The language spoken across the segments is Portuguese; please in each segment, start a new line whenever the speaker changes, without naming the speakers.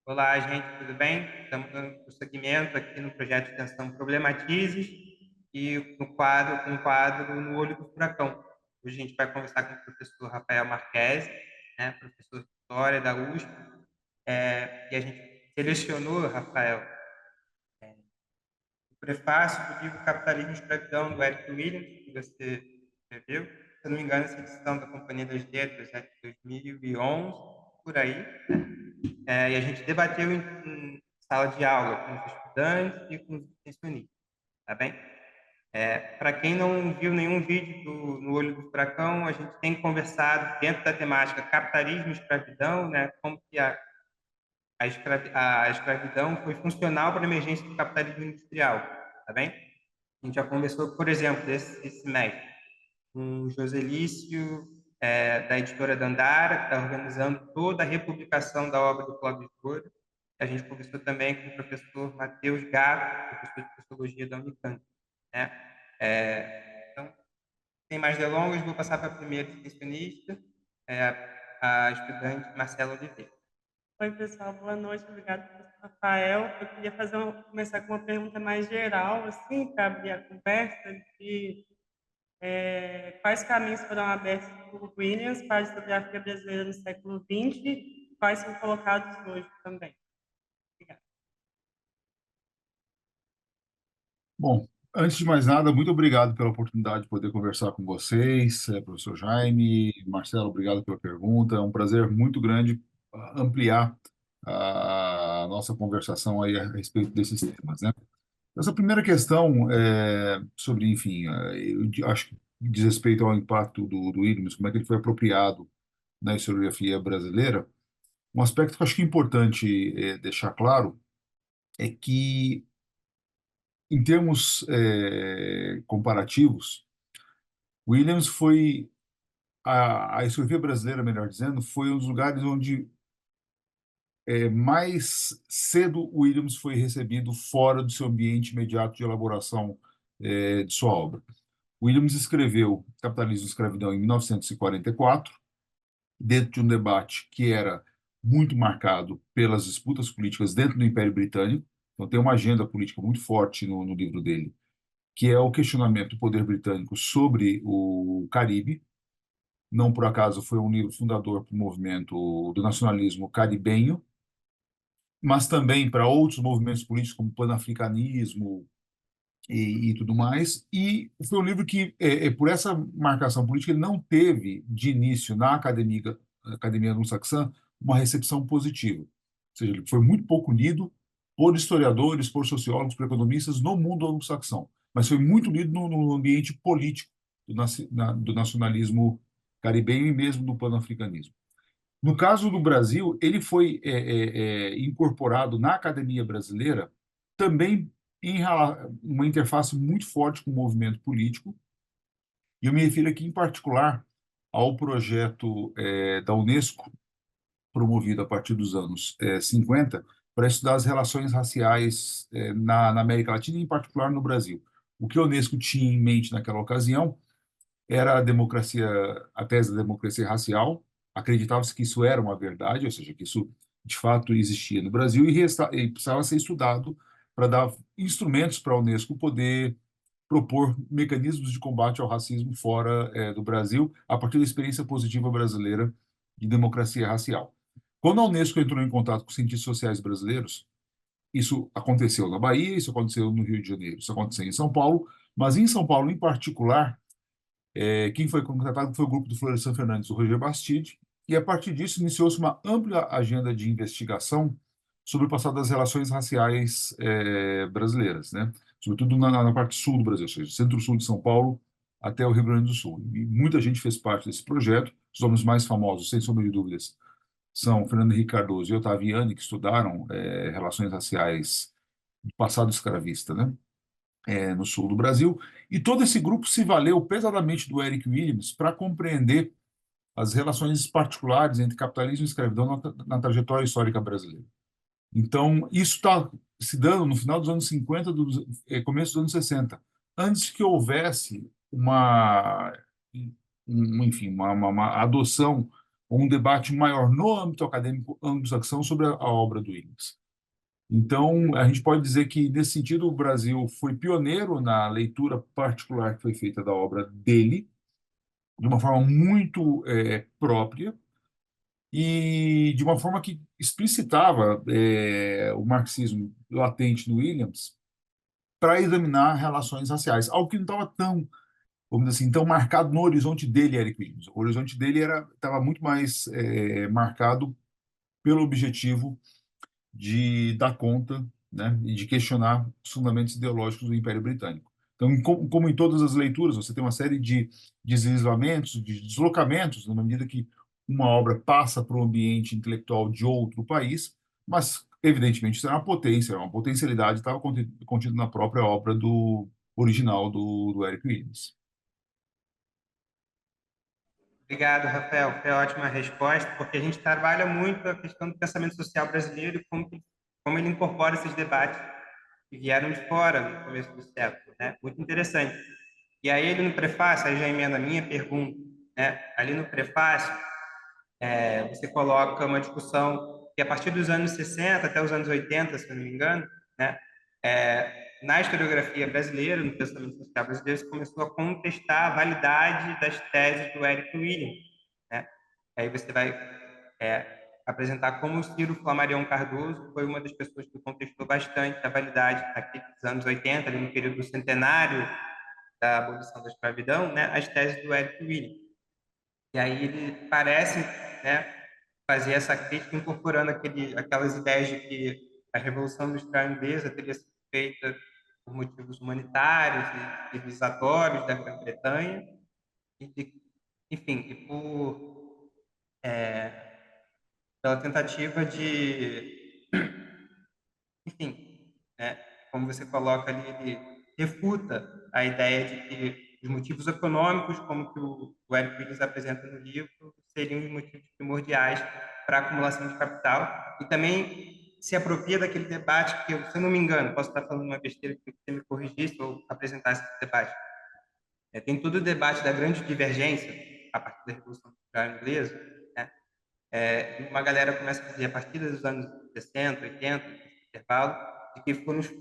Olá, gente, tudo bem? Estamos dando prosseguimento aqui no projeto de extensão Problematizes e no quadro No Olho do Furacão. Hoje a gente vai conversar com o professor Rafael Marques, né, professor de História da USP, e a gente selecionou, Rafael, o prefácio do livro Capitalismo e Escravidão, do Eric Williams, que você escreveu. Se eu não me engano, essa edição da Companhia das Letras é de 2011, por aí. E a gente debateu em sala de aula com os estudantes e com os extensionistas, tá bem? Para quem não viu nenhum vídeo No Olho do Furacão, a gente tem conversado dentro da temática capitalismo e escravidão, né? Como que a escravidão foi funcional para a emergência do capitalismo industrial, tá bem? A gente já conversou, por exemplo, desse semestre, com o Joselício, da editora Dandara, que está organizando toda a republicação da obra do Clóvis Moura. A gente conversou também com o professor Matheus Gato, professor de Sociologia da Unicamp, né? Então, sem mais delongas, vou passar para a primeira extensionista, a estudante Marcela Oliveira.
Oi, pessoal, boa noite, obrigado, professor Rafael. Eu queria começar com uma pergunta mais geral, assim, para abrir a conversa, de quais caminhos foram abertos por Williams para a historiografia brasileira no século XX e quais são colocados hoje também. Obrigada.
Bom, antes de mais nada, muito obrigado pela oportunidade de poder conversar com vocês, professor Jaime, Marcelo, obrigado pela pergunta. É um prazer muito grande ampliar a nossa conversação aí a respeito desses temas, né? Essa primeira questão sobre, enfim, eu acho que diz respeito ao impacto do Williams, como é que ele foi apropriado na historiografia brasileira. Um aspecto que eu acho que é importante deixar claro é que em termos comparativos, Williams foi a historiografia brasileira, melhor dizendo, foi um dos lugares onde mais cedo Williams foi recebido fora do seu ambiente imediato de elaboração de sua obra. Williams escreveu Capitalismo e Escravidão em 1944, dentro de um debate que era muito marcado pelas disputas políticas dentro do Império Britânico. Então, tem uma agenda política muito forte no livro dele, que é o questionamento do poder britânico sobre o Caribe. Não por acaso foi um livro fundador para o movimento do nacionalismo caribenho, mas também para outros movimentos políticos como o panafricanismo e tudo mais. E foi um livro que, por essa marcação política, ele não teve de início na academia anglo-saxã uma recepção positiva. Ou seja, ele foi muito pouco lido por historiadores, por sociólogos, por economistas no mundo anglo-saxão, mas foi muito lido no ambiente político do nacionalismo caribenho e mesmo do panafricanismo. No caso do Brasil, ele foi incorporado na academia brasileira também em uma interface muito forte com o movimento político, e eu me refiro aqui em particular ao projeto da Unesco, promovido a partir dos anos 50, para estudar as relações raciais na América Latina e, em particular, no Brasil. O que a Unesco tinha em mente naquela ocasião era a tese da democracia racial. Acreditava-se que isso era uma verdade, ou seja, que isso de fato existia no Brasil e precisava ser estudado para dar instrumentos para a Unesco poder propor mecanismos de combate ao racismo fora do Brasil, a partir da experiência positiva brasileira de democracia racial. Quando a Unesco entrou em contato com cientistas sociais brasileiros, isso aconteceu na Bahia, isso aconteceu no Rio de Janeiro, isso aconteceu em São Paulo, mas em São Paulo, em particular, quem foi contratado foi o grupo do Florestan Fernandes, o Roger Bastide, e a partir disso iniciou-se uma ampla agenda de investigação sobre o passado das relações raciais brasileiras, né? Sobretudo na parte sul do Brasil, ou seja, centro-sul de São Paulo até o Rio Grande do Sul. E muita gente fez parte desse projeto. Os homens mais famosos, sem sombra de dúvidas, são Fernando Henrique Cardoso e Otávio Yanni, que estudaram relações raciais do passado escravista, né? No sul do Brasil, e todo esse grupo se valeu pesadamente do Eric Williams para compreender as relações particulares entre capitalismo e escravidão na trajetória histórica brasileira. Então, isso está se dando no final dos anos 50, começo dos anos 60, antes que houvesse enfim, uma adoção ou um debate maior no âmbito acadêmico anglo-saxão sobre a obra do Williams. Então, a gente pode dizer que, nesse sentido, o Brasil foi pioneiro na leitura particular que foi feita da obra dele, de uma forma muito própria, e de uma forma que explicitava o marxismo latente no Williams para examinar relações raciais, algo que não estava tão, vamos dizer assim, tão marcado no horizonte dele, Eric Williams. O horizonte dele estava muito mais marcado pelo objetivo de dar conta, né, e de questionar os fundamentos ideológicos do Império Britânico. Então, como em todas as leituras, você tem uma série de deslizamentos, de deslocamentos, na medida que uma obra passa para o ambiente intelectual de outro país, mas, evidentemente, isso é uma potência, é uma potencialidade, estava contido na própria obra do original do Eric Williams.
Obrigado, Rafael. Foi ótima resposta, porque a gente trabalha muito a questão do pensamento social brasileiro e como ele incorpora esses debates que vieram de fora no começo do século, né? Muito interessante. E aí ele no prefácio, aí já emenda a minha pergunta, né? Ali no prefácio, você coloca uma discussão que a partir dos anos 60 até os anos 80, se eu não me engano, né? Na historiografia brasileira, no pensamento social brasileiro, se começou a contestar a validade das teses do Eric Williams, né? Aí você vai apresentar como o Ciro Flammarion Cardoso foi uma das pessoas que contestou bastante a validade naqueles anos 80, ali no período do centenário da abolição da escravidão, né? As teses do Eric Williams. E aí ele parece, né, fazer essa crítica incorporando aquelas ideias de que a Revolução Industrial Inglesa teria sido feita por motivos humanitários e civilizatórios da Grã-Bretanha, enfim, e pela tentativa de, enfim, né, como você coloca ali, ele refuta a ideia de que os motivos econômicos, como que o Eric Williams apresenta no livro, seriam os motivos primordiais para a acumulação de capital, e também se apropria daquele debate que, se eu não me engano, posso estar falando uma besteira que você me corrigisse ou apresentasse esse debate. Tem todo o debate da grande divergência a partir da Revolução Industrial Inglesa, né? Uma galera começa a dizer, a partir dos anos 60, 80, intervalo, de que foram os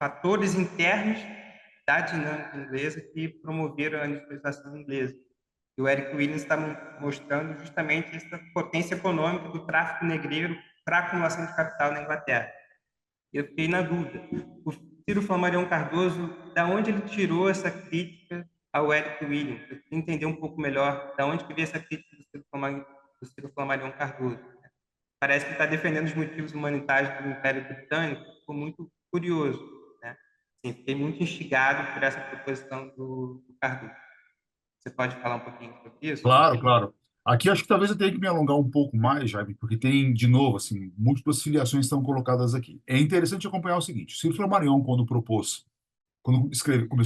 fatores internos da dinâmica inglesa que promoveram a industrialização inglesa. E o Eric Williams está mostrando justamente essa potência econômica do tráfico negreiro para a acumulação de capital na Inglaterra. Eu fiquei na dúvida. O Ciro Flammarion Cardoso, da onde ele tirou essa crítica ao Eric Williams? Eu queria entender um pouco melhor da onde que veio essa crítica do Ciro Flammarion Cardoso. Parece que está defendendo os motivos humanitários do Império Britânico. Ficou muito curioso, né? Assim, fiquei muito instigado por essa proposição do Cardoso. Você pode falar um pouquinho sobre isso?
Claro, claro. Aqui acho que talvez eu tenha que me alongar um pouco mais, Jaime, porque tem, de novo, assim, múltiplas filiações estão colocadas aqui. É interessante acompanhar o seguinte: Ciro Flammarion, começou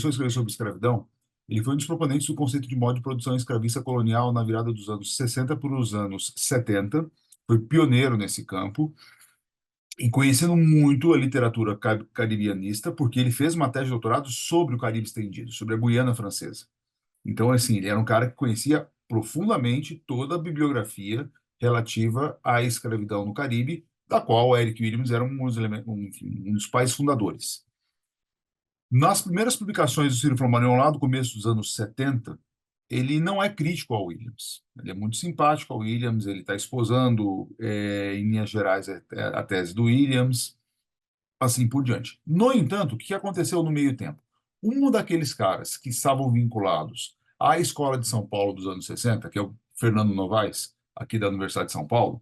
a escrever sobre escravidão, ele foi um dos proponentes do conceito de modo de produção escravista colonial na virada dos anos 60 para os anos 70, foi pioneiro nesse campo, e conhecendo muito a literatura caribianista, porque ele fez uma tese de doutorado sobre o Caribe estendido, sobre a Guiana Francesa. Então, assim, ele era um cara que conhecia profundamente toda a bibliografia relativa à escravidão no Caribe, da qual Eric Williams era um dos pais fundadores. Nas primeiras publicações do Ciro Flammarion, lá do começo dos anos 70, ele não é crítico ao Williams. Ele é muito simpático ao Williams, ele está esposando, em linhas gerais, a tese do Williams, assim por diante. No entanto, o que aconteceu no meio tempo? Um daqueles caras que estavam vinculados à Escola de São Paulo dos anos 60, que é o Fernando Novaes, aqui da Universidade de São Paulo,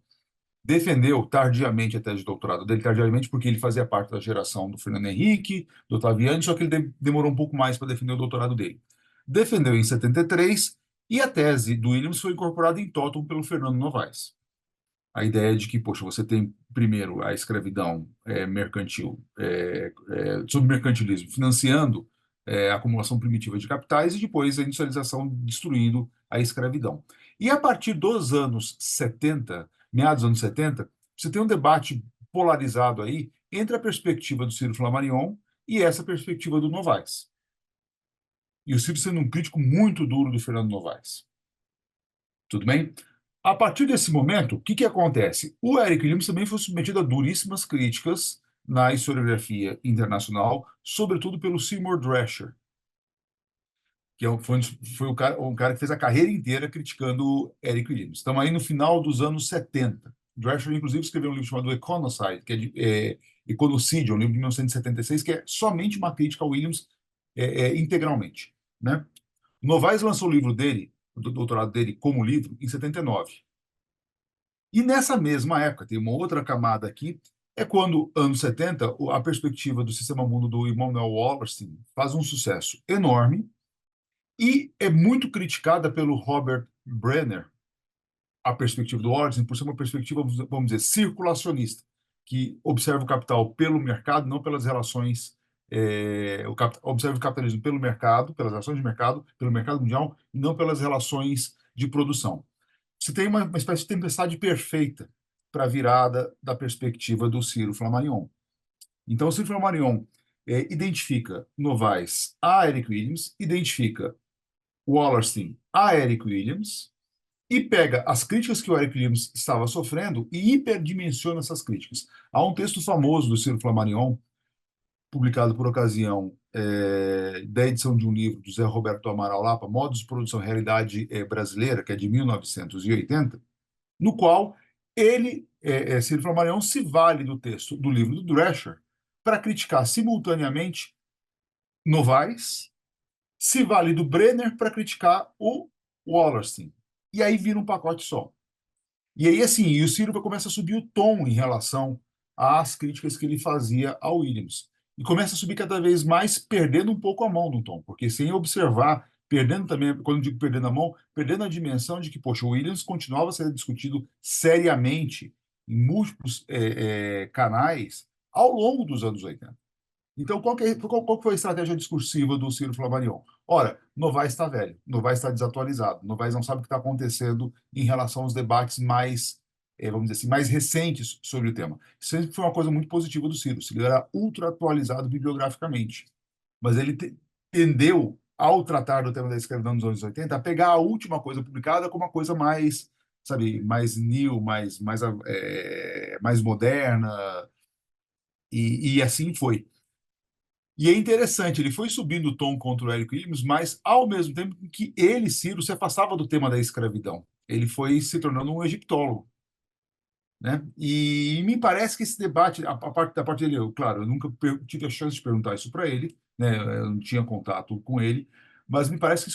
defendeu tardiamente a tese de doutorado dele, tardiamente porque ele fazia parte da geração do Fernando Henrique, do Ottaviani, só que ele demorou um pouco mais para defender o doutorado dele. Defendeu em 73 e a tese do Williams foi incorporada em totum pelo Fernando Novaes. A ideia de que, poxa, você tem primeiro a escravidão mercantil, sob mercantilismo, financiando a acumulação primitiva de capitais e depois a industrialização destruindo a escravidão. E a partir dos anos 70, meados dos anos 70, você tem um debate polarizado aí entre a perspectiva do Ciro Flammarion e essa perspectiva do Novaes. E o Ciro sendo um crítico muito duro do Fernando Novaes. Tudo bem? A partir desse momento, o que que acontece? O Eric Williams também foi submetido a duríssimas críticas na historiografia internacional, sobretudo pelo Seymour Drescher, que foi um cara que fez a carreira inteira criticando o Eric Williams. Estamos aí no final dos anos 70. Drescher, inclusive, escreveu um livro chamado Econocide, que Econocídio, um livro de 1976, que é somente uma crítica ao Williams integralmente, né? Novaes lançou o livro dele, o doutorado dele como livro, em 79. E nessa mesma época, tem uma outra camada aqui, é quando, anos 70, a perspectiva do Sistema Mundo do Immanuel Wallerstein faz um sucesso enorme e é muito criticada pelo Robert Brenner, a perspectiva do Wallerstein, por ser uma perspectiva, vamos dizer, circulacionista, que observa o capital pelo mercado, não pelas relações, observa o capitalismo pelo mercado, pelas relações de mercado, pelo mercado mundial, e não pelas relações de produção. Você tem uma espécie de tempestade perfeita para a virada da perspectiva do Ciro Flammarion. Então, o Ciro Flammarion identifica Novaes a Eric Williams, identifica Wallerstein a Eric Williams e pega as críticas que o Eric Williams estava sofrendo e hiperdimensiona essas críticas. Há um texto famoso do Ciro Flammarion, publicado por ocasião da edição de um livro do Zé Roberto Amaral Lapa, Modos de Produção e Realidade Brasileira, que é de 1980, no qual ele, Ciro Flammarion, se vale do texto do livro do Drescher para criticar simultaneamente Novaes, se vale do Brenner para criticar o Wallerstein. E aí vira um pacote só. E aí, assim, e o Ciro começa a subir o tom em relação às críticas que ele fazia ao Williams. E começa a subir cada vez mais, perdendo um pouco a mão no tom, porque sem observar, perdendo também, quando eu digo perdendo a mão, perdendo a dimensão de que, poxa, o Williams continuava sendo discutido seriamente em múltiplos canais ao longo dos anos 80. Então, qual foi a estratégia discursiva do Ciro Flammarion? Ora, Novaes está velho, Novaes está desatualizado, Novaes não sabe o que está acontecendo em relação aos debates mais, vamos dizer assim, mais recentes sobre o tema. Isso sempre foi uma coisa muito positiva do Ciro. O Ciro era ultra atualizado bibliograficamente, mas ele tendeu, ao tratar do tema da escravidão nos anos 80, a pegar a última coisa publicada como uma coisa mais, sabe, mais new, mais moderna, e assim foi. E é interessante, ele foi subindo o tom contra o Eric Williams, mas ao mesmo tempo que ele, Ciro, se afastava do tema da escravidão. Ele foi se tornando um egiptólogo, né? E me parece que esse debate, da parte dele, claro, eu nunca tive a chance de perguntar isso para ele, né? Eu não tinha contato com ele, mas me parece que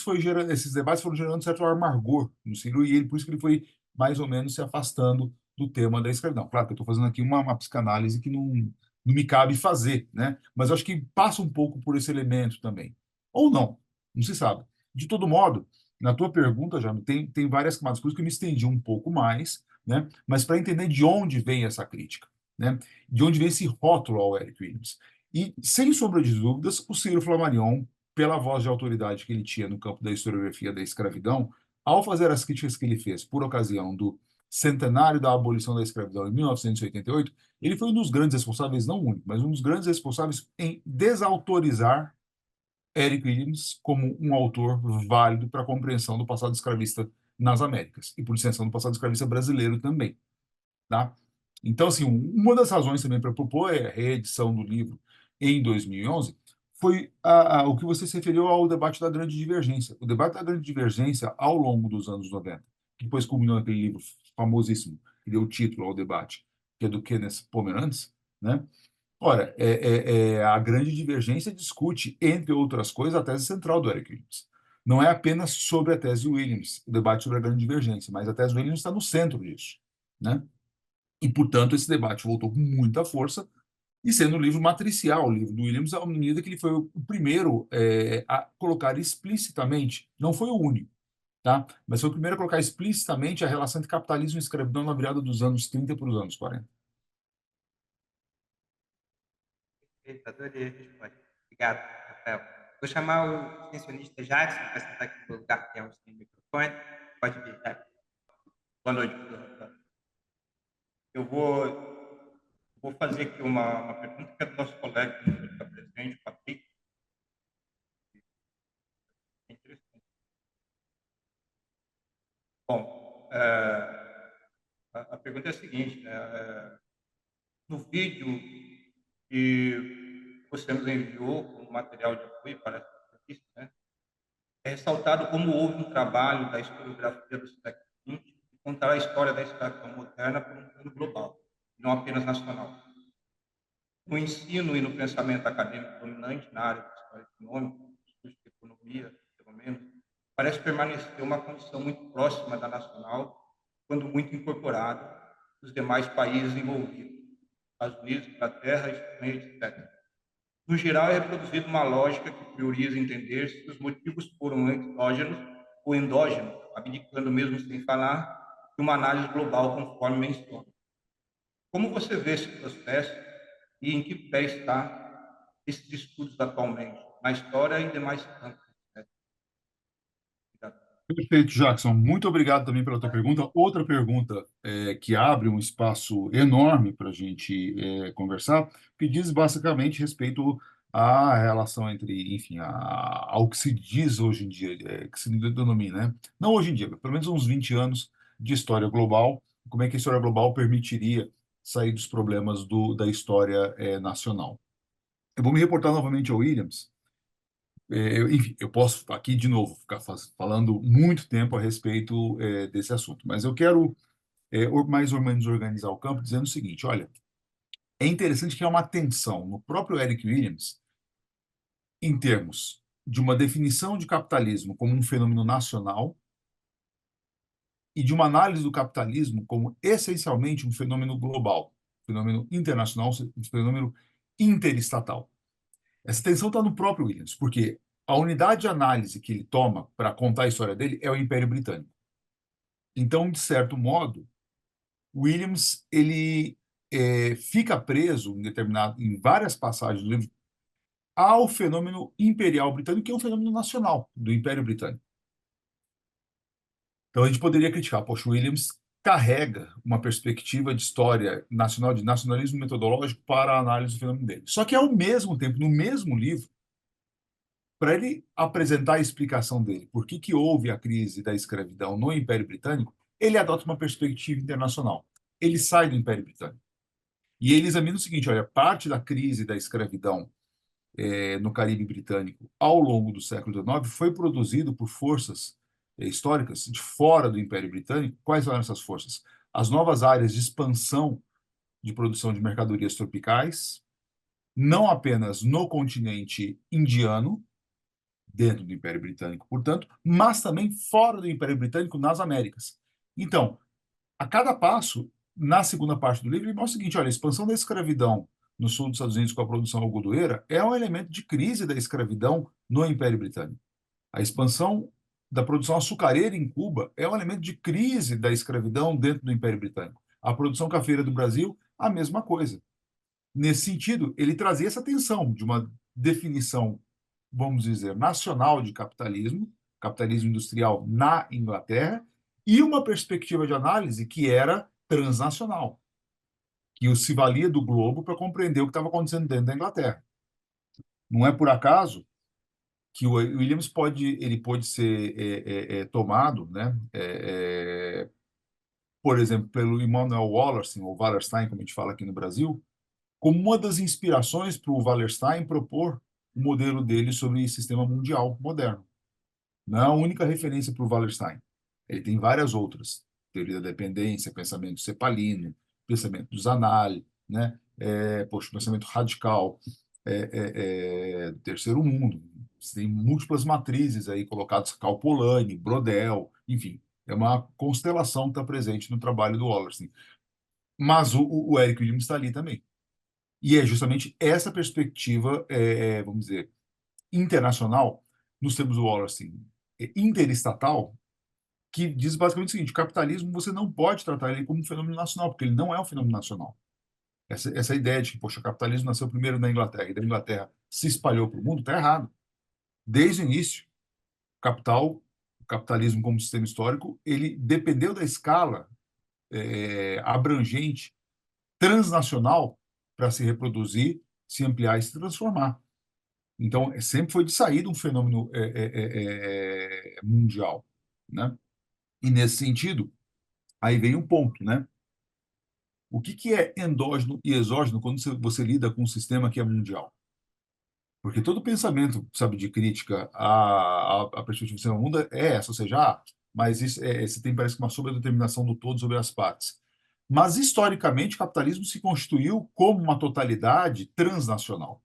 esses debates foram gerando certo amargor no Ciro, e ele, por isso que ele foi mais ou menos se afastando do tema da escravidão. Claro que eu estou fazendo aqui uma psicanálise que não me cabe fazer, né? Mas eu acho que passa um pouco por esse elemento também. Ou não se sabe. De todo modo, na tua pergunta, já tem várias camadas, por isso que eu me estendi um pouco mais, né? Mas para entender de onde vem essa crítica, né? De onde vem esse rótulo ao Eric Williams. E, sem sombra de dúvidas, o Ciro Flammarion, pela voz de autoridade que ele tinha no campo da historiografia da escravidão, ao fazer as críticas que ele fez por ocasião do centenário da abolição da escravidão em 1988, ele foi um dos grandes responsáveis, não o único, mas um dos grandes responsáveis em desautorizar Eric Williams como um autor válido para a compreensão do passado escravista nas Américas e, por extensão, do passado escravista brasileiro também, tá? Então, assim, uma das razões também para propor a reedição do livro em 2011 foi o que você se referiu ao debate da grande divergência. O debate da grande divergência ao longo dos anos 90, que depois culminou naquele livro famosíssimo, que deu o título ao debate, que é do Kenneth Pomeranz, né? Ora, a grande divergência discute, entre outras coisas, a tese central do Eric Williams. Não é apenas sobre a tese Williams, o debate sobre a grande divergência, mas a tese Williams está no centro disso, né? E, portanto, esse debate voltou com muita força, e sendo um livro matricial, o livro do Williams, à medida que ele foi o primeiro a colocar explicitamente, não foi o único, tá? Mas foi o primeiro a colocar explicitamente a relação entre capitalismo e escravidão na virada dos anos 30 para os anos 40.
Perfeito, adorei a resposta. Obrigado, Rafael. Vou chamar o extensionista Jackson para sentar aqui no lugar que é o sem microfone. Pode vir, Jackson. Boa noite, professor Rafael. Eu vou fazer aqui uma pergunta que é do nosso colega que está presente, o Patrick. É interessante. Bom,
A pergunta é a seguinte, né? No vídeo que você nos enviou como material de apoio para essa entrevista, né, é ressaltado como houve um trabalho da historiografia do século XX de contar a história da escravidão moderna por um plano global, não apenas nacional. No ensino e no pensamento acadêmico dominante na área de história econômica, estudos de economia, pelo menos, parece permanecer uma condição muito próxima da nacional, quando muito incorporada dos demais países envolvidos, Estados Unidos, Inglaterra, Espanha, etc. No geral, é reproduzida uma lógica que prioriza entender se os motivos foram exógenos ou endógenos, abdicando mesmo sem falar de uma análise global conforme menciono. Como você vê esse processo e em que pé está esses estudos atualmente, na história e demais campos?
Perfeito, Jackson. Muito obrigado também pela tua pergunta. Outra pergunta que abre um espaço enorme para a gente conversar, que diz basicamente respeito à relação entre, enfim, ao que se diz hoje em dia, que se denomina, né? Não hoje em dia, pelo menos uns 20 anos de história global, como é que a história global permitiria sair dos problemas da história nacional. Eu vou me reportar novamente ao Williams. Enfim, eu posso aqui de novo ficar falando muito tempo a respeito desse assunto, mas eu quero mais ou menos organizar o campo dizendo o seguinte: olha, é interessante que há uma tensão no próprio Eric Williams em termos de uma definição de capitalismo como um fenômeno nacional e de uma análise do capitalismo como essencialmente um fenômeno global, um fenômeno internacional, um fenômeno interestatal. Essa tensão está no próprio Williams, porque a unidade de análise que ele toma para contar a história dele é o Império Britânico. Então, de certo modo, Williams ele fica preso em várias passagens do livro ao fenômeno imperial britânico, que é um fenômeno nacional do Império Britânico. Então, a gente poderia criticar, poxa, Williams carrega uma perspectiva de história nacional, de nacionalismo metodológico para a análise do fenômeno dele. Só que, ao mesmo tempo, no mesmo livro, para ele apresentar a explicação dele, por que houve a crise da escravidão no Império Britânico, ele adota uma perspectiva internacional. Ele sai do Império Britânico. E ele examina o seguinte: olha, parte da crise da escravidão no Caribe Britânico ao longo do século XIX foi produzido por forças históricas de fora do Império Britânico. Quais eram essas forças? As novas áreas de expansão de produção de mercadorias tropicais, não apenas no continente indiano, dentro do Império Britânico, portanto, mas também fora do Império Britânico, nas Américas. Então, a cada passo, na segunda parte do livro, ele mostra o seguinte: olha, a expansão da escravidão no sul dos Estados Unidos com a produção algodoeira é um elemento de crise da escravidão no Império Britânico. A expansão da produção açucareira em Cuba é um elemento de crise da escravidão dentro do Império Britânico. A produção cafeira do Brasil, a mesma coisa. Nesse sentido, ele trazia essa tensão de uma definição, vamos dizer, nacional de capitalismo, capitalismo industrial na Inglaterra, e uma perspectiva de análise que era transnacional, que se valia do globo para compreender o que estava acontecendo dentro da Inglaterra. Não é por acaso que o Williams pode ser tomado, né, por exemplo, pelo Immanuel Wallerstein, ou Wallerstein, como a gente fala aqui no Brasil, como uma das inspirações para o Wallerstein propor o modelo dele sobre o sistema mundial moderno. Não é a única referência para o Wallerstein. Ele tem várias outras. Teoria da dependência, pensamento cepalino, pensamento do Zanal, né? Pensamento radical do terceiro mundo. Você tem múltiplas matrizes aí colocadas, Karl Polanyi, Brodel, enfim. É uma constelação que está presente no trabalho do Wallerstein. Mas o Eric Williams está ali também. E é justamente essa perspectiva, vamos dizer, internacional, nos termos do Wallerstein, interestatal, que diz basicamente o seguinte: o capitalismo você não pode tratar ele como um fenômeno nacional, porque ele não é um fenômeno nacional. Essa ideia de que, poxa, o capitalismo nasceu primeiro na Inglaterra e da Inglaterra se espalhou para o mundo, está errado. Desde o início, o capitalismo como sistema histórico, ele dependeu da escala abrangente, transnacional, para se reproduzir, se ampliar e se transformar. Então, sempre foi de saída um fenômeno mundial, né? E nesse sentido, aí vem um ponto, né? o que é endógeno e exógeno quando você lida com um sistema que é mundial? Porque todo pensamento, sabe, de crítica à perspectiva do sistema mundo é essa, ou seja, mas isso você tem, parece que, uma sobredeterminação do todo sobre as partes. Mas, historicamente, o capitalismo se constituiu como uma totalidade transnacional.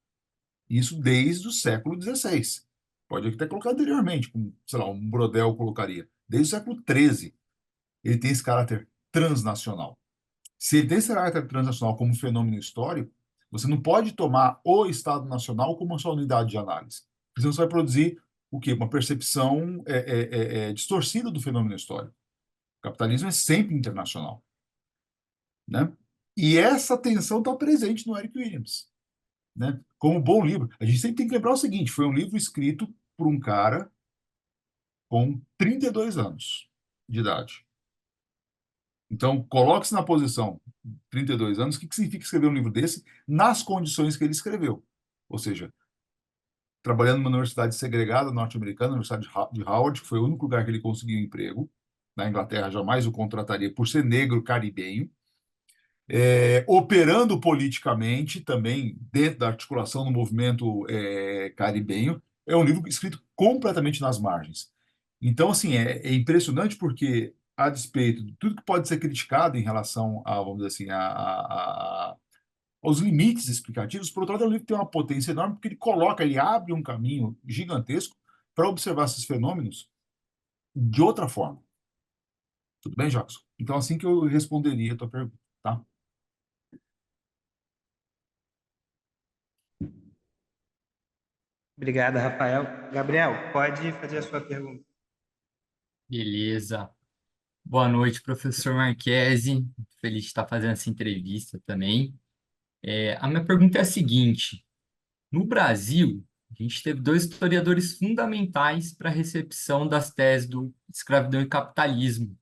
Isso desde o século XVI. Pode até colocar anteriormente, como, sei lá, um Brodel colocaria. Desde o século XIII, ele tem esse caráter transnacional. Se ele tem esse caráter transnacional como fenômeno histórico, você não pode tomar o Estado Nacional como a sua unidade de análise. Porque senão você vai produzir o quê? Uma percepção distorcida do fenômeno histórico. O capitalismo é sempre internacional, né? E essa tensão está presente no Eric Williams, né? Como bom livro. A gente sempre tem que lembrar o seguinte: foi um livro escrito por um cara com 32 anos de idade. Então, coloque-se na posição 32 anos, o que significa escrever um livro desse nas condições que ele escreveu? Ou seja, trabalhando numa universidade segregada norte-americana, a Universidade de Howard, que foi o único lugar que ele conseguiu emprego. Na Inglaterra, jamais o contrataria por ser negro caribenho. Operando politicamente também dentro da articulação do movimento caribenho. É um livro escrito completamente nas margens. Então, assim, é impressionante porque, a despeito de tudo que pode ser criticado em relação a, vamos dizer assim, aos limites explicativos, por outro lado, é um livro que tem uma potência enorme porque ele abre um caminho gigantesco para observar esses fenômenos de outra forma. Tudo bem, Jackson? Então, assim que eu responderia a tua pergunta, tá?
Obrigado, Rafael. Gabriel, pode fazer a sua pergunta.
Beleza. Boa noite, professor Marquesi. Muito feliz de estar fazendo essa entrevista também. A minha pergunta é a seguinte: no Brasil, a gente teve dois historiadores fundamentais para a recepção das teses do Escravidão e Capitalismo,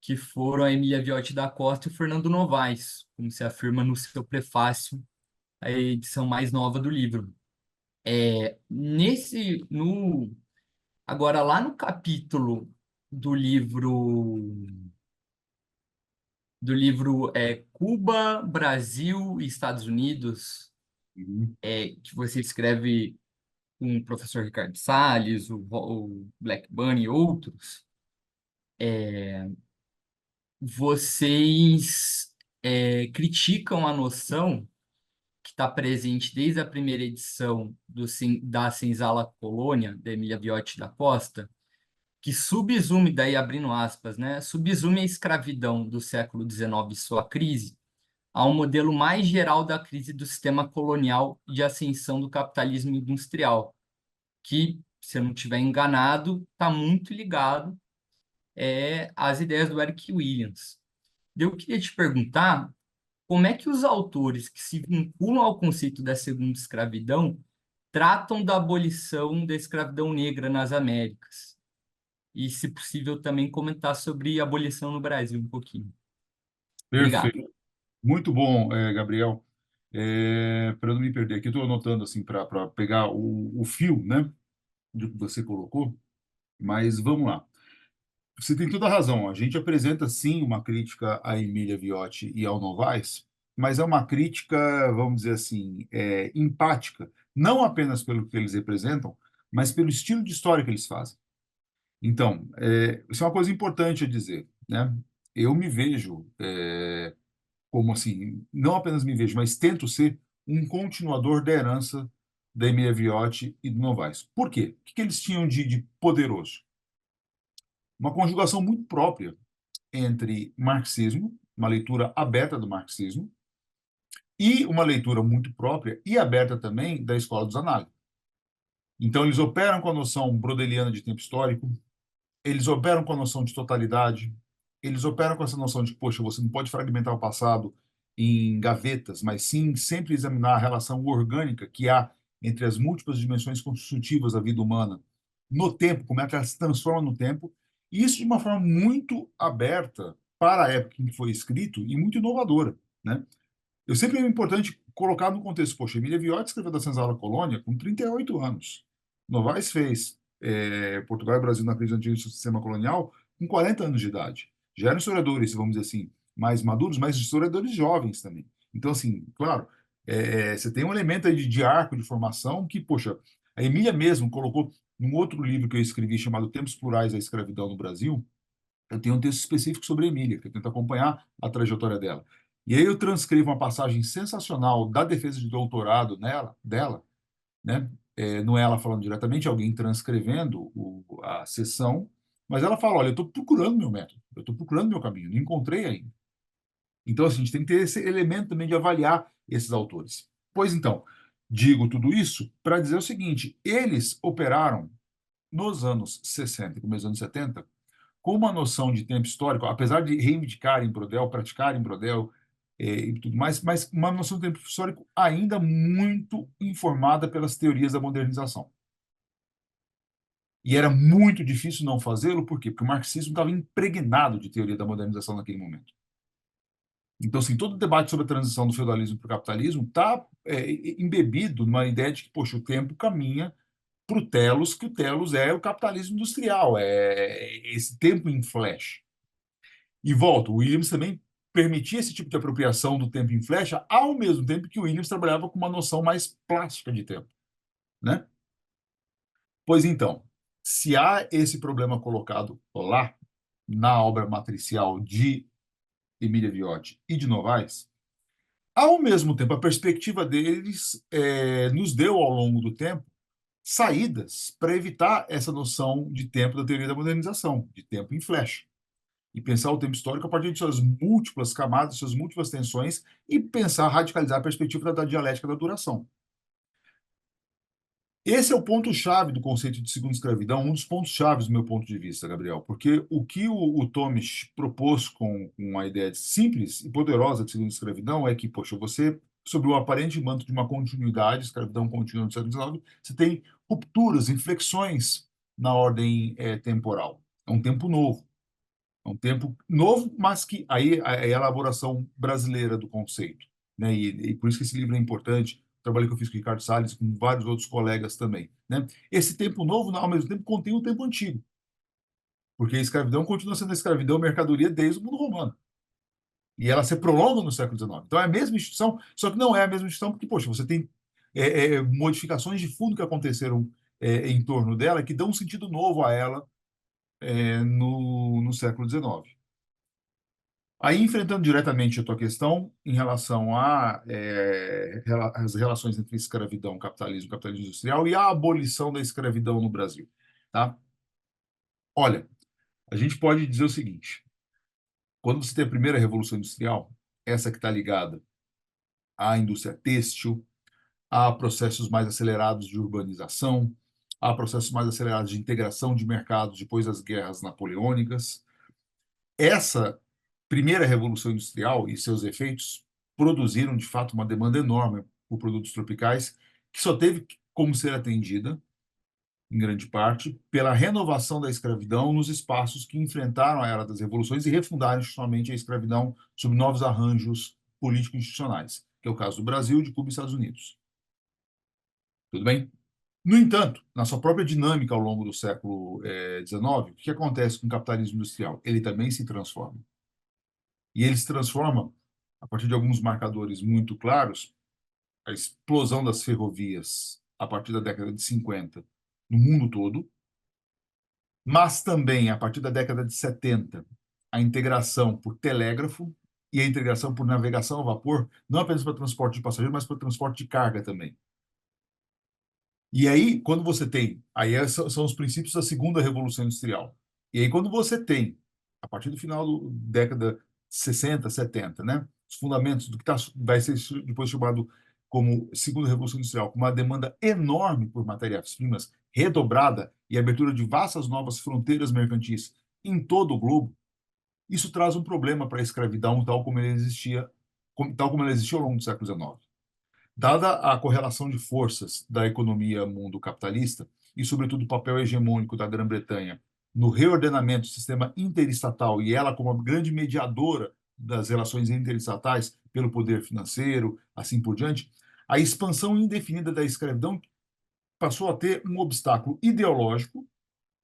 que foram a Emília Viotti da Costa e o Fernando Novaes, como se afirma no seu prefácio, a edição mais nova do livro. Agora, lá no capítulo do livro Cuba, Brasil e Estados Unidos,
Uhum.
que você escreve com o professor Ricardo Salles, o Blackburn e outros, vocês criticam a noção que está presente desde a primeira edição da Senzala Colônia, da Emília Viotti da Costa, que subsume, daí abrindo aspas, né, subsume a escravidão do século XIX e sua crise a um modelo mais geral da crise do sistema colonial e de ascensão do capitalismo industrial, que, se eu não estiver enganado, está muito ligado às ideias do Eric Williams. Eu queria te perguntar como é que os autores que se vinculam ao conceito da segunda escravidão tratam da abolição da escravidão negra nas Américas. E, se possível, também comentar sobre a abolição no Brasil um pouquinho. Obrigado.
Perfeito. Muito bom, Gabriel. Para eu não me perder aqui, estou anotando assim para pegar o fio, né, do que você colocou, mas vamos lá. Você tem toda a razão. A gente apresenta, sim, uma crítica a Emília Viotti e ao Novaes, mas é uma crítica, vamos dizer assim, empática, não apenas pelo que eles representam, mas pelo estilo de história que eles fazem. Então, isso é uma coisa importante a dizer, né? Eu me vejo como assim, não apenas me vejo, mas tento ser um continuador da herança da Emília Viotti e do Novaes. Por quê? O que eles tinham de poderoso? Uma conjugação muito própria entre marxismo, uma leitura aberta do marxismo, e uma leitura muito própria e aberta também da escola dos análises. Então, eles operam com a noção brodeliana de tempo histórico, eles operam com a noção de totalidade, eles operam com essa noção de, poxa, você não pode fragmentar o passado em gavetas, mas sim sempre examinar a relação orgânica que há entre as múltiplas dimensões constitutivas da vida humana no tempo, como é que ela se transforma no tempo, e isso de uma forma muito aberta para a época em que foi escrito e muito inovadora, né? Eu sempre é importante colocar no contexto, poxa, Emília Viotti escreveu da Senzala Colônia com 38 anos. Novaes fez Portugal e Brasil na crise antiga do sistema colonial com 40 anos de idade. Já eram historiadores, vamos dizer assim, mais maduros, mas historiadores jovens também. Então, assim, claro, você tem um elemento aí de arco de formação que, poxa, a Emília mesmo colocou num outro livro que eu escrevi chamado Tempos Plurais da Escravidão no Brasil. Eu tenho um texto específico sobre a Emília, que eu tento acompanhar a trajetória dela. E aí eu transcrevo uma passagem sensacional da defesa de doutorado dela, né? Não é ela falando diretamente, é alguém transcrevendo a sessão, mas ela fala, olha, eu estou procurando meu método, eu estou procurando meu caminho, não encontrei ainda. Então, assim, a gente tem que ter esse elemento também de avaliar esses autores. Pois então, digo tudo isso para dizer o seguinte, eles operaram nos anos 60 e começo dos anos 70 com uma noção de tempo histórico, apesar de reivindicarem Brodel, praticarem Brodel e tudo mais, mas uma noção de tempo histórico ainda muito informada pelas teorias da modernização. E era muito difícil não fazê-lo, por quê? Porque o marxismo estava impregnado de teoria da modernização naquele momento. Então, assim, todo o debate sobre a transição do feudalismo para o capitalismo está embebido numa ideia de que, poxa, o tempo caminha para o telos, que o telos é o capitalismo industrial, é esse tempo em flash. E volto, o Williams também permitia esse tipo de apropriação do tempo em flecha, ao mesmo tempo que o Williams trabalhava com uma noção mais plástica de tempo, né? Pois então, se há esse problema colocado lá na obra matricial de Emília Viotti e de Novaes, ao mesmo tempo, a perspectiva deles nos deu, ao longo do tempo, saídas para evitar essa noção de tempo da teoria da modernização, de tempo em flecha. E pensar o tempo histórico a partir de suas múltiplas camadas, suas múltiplas tensões, e pensar, radicalizar a perspectiva da dialética da duração. Esse é o ponto-chave do conceito de segunda escravidão, um dos pontos-chave do meu ponto de vista, Gabriel, porque o que o Tomisch propôs com uma ideia simples e poderosa de segunda escravidão é que, poxa, você, sob o aparente manto de uma continuidade, escravidão contínua do século XIX, você tem rupturas, inflexões na ordem temporal. É um tempo novo. É um tempo novo, mas que aí é a elaboração brasileira do conceito, né? E por isso que esse livro é importante. O trabalho que eu fiz com o Ricardo Salles e com vários outros colegas também, né? Esse tempo novo, ao mesmo tempo, contém o tempo antigo, porque a escravidão continua sendo a escravidão mercadoria desde o mundo romano. E ela se prolonga no século XIX. Então é a mesma instituição, só que não é a mesma instituição, porque, poxa, você tem modificações de fundo que aconteceram em torno dela que dão um sentido novo a ela no século XIX. Aí, enfrentando diretamente a tua questão em relação às relações entre escravidão, capitalismo, capitalismo industrial e a abolição da escravidão no Brasil, tá? Olha, a gente pode dizer o seguinte: quando você tem a primeira revolução industrial, essa que está ligada à indústria têxtil, a processos mais acelerados de urbanização, a processos mais acelerados de integração de mercados depois das guerras napoleônicas, essa primeira revolução industrial e seus efeitos produziram, de fato, uma demanda enorme por produtos tropicais, que só teve como ser atendida, em grande parte, pela renovação da escravidão nos espaços que enfrentaram a era das revoluções e refundaram institucionalmente a escravidão sob novos arranjos político-institucionais, que é o caso do Brasil, de Cuba e Estados Unidos. Tudo bem? No entanto, na sua própria dinâmica ao longo do século XIX, o que acontece com o capitalismo industrial? Ele também se transforma. E ele se transforma, a partir de alguns marcadores muito claros, a explosão das ferrovias a partir da década de 50 no mundo todo, mas também, a partir da década de 70, a integração por telégrafo e a integração por navegação a vapor, não apenas para transporte de passageiros, mas para transporte de carga também. E aí, quando você tem, são os princípios da segunda revolução industrial. E aí, quando você tem, a partir do final da década 60, 70, né, os fundamentos do que vai ser depois chamado como segunda revolução industrial, com uma demanda enorme por matérias-primas redobrada e abertura de vastas novas fronteiras mercantis em todo o globo, isso traz um problema para a escravidão tal como ela existia ao longo do século XIX. Dada a correlação de forças da economia mundo capitalista e, sobretudo, o papel hegemônico da Grã-Bretanha no reordenamento do sistema interestatal e ela como a grande mediadora das relações interestatais pelo poder financeiro, assim por diante, a expansão indefinida da escravidão passou a ter um obstáculo ideológico,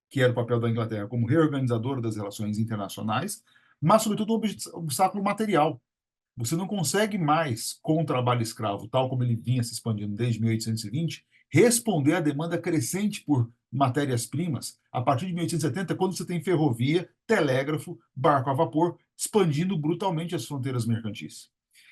que era o papel da Inglaterra como reorganizadora das relações internacionais, mas, sobretudo, um obstáculo material. Você não consegue mais, com o trabalho escravo, tal como ele vinha se expandindo desde 1820, responder à demanda crescente por matérias-primas a partir de 1870, quando você tem ferrovia, telégrafo, barco a vapor, expandindo brutalmente as fronteiras mercantis.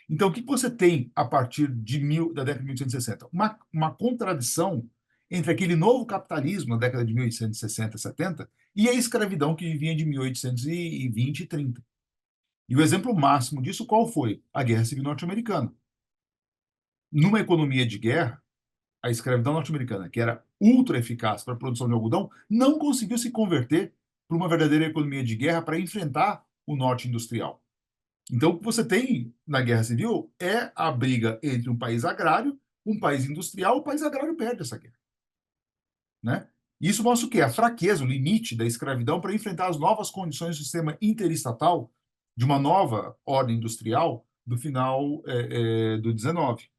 Então, o que você tem a partir da década de 1860? Uma contradição entre aquele novo capitalismo na década de 1860 e 70 e a escravidão que vinha de 1820 e 30. E o exemplo máximo disso qual foi? A Guerra Civil Norte-Americana. Numa economia de guerra, a escravidão norte-americana, que era ultra eficaz para a produção de algodão, não conseguiu se converter para uma verdadeira economia de guerra para enfrentar o norte industrial. Então, o que você tem na Guerra Civil é a briga entre um país agrário, um país industrial, o país agrário perde essa guerra. Né? Isso mostra o quê? A fraqueza, o limite da escravidão para enfrentar as novas condições do sistema interestatal de uma nova ordem industrial do final do 19.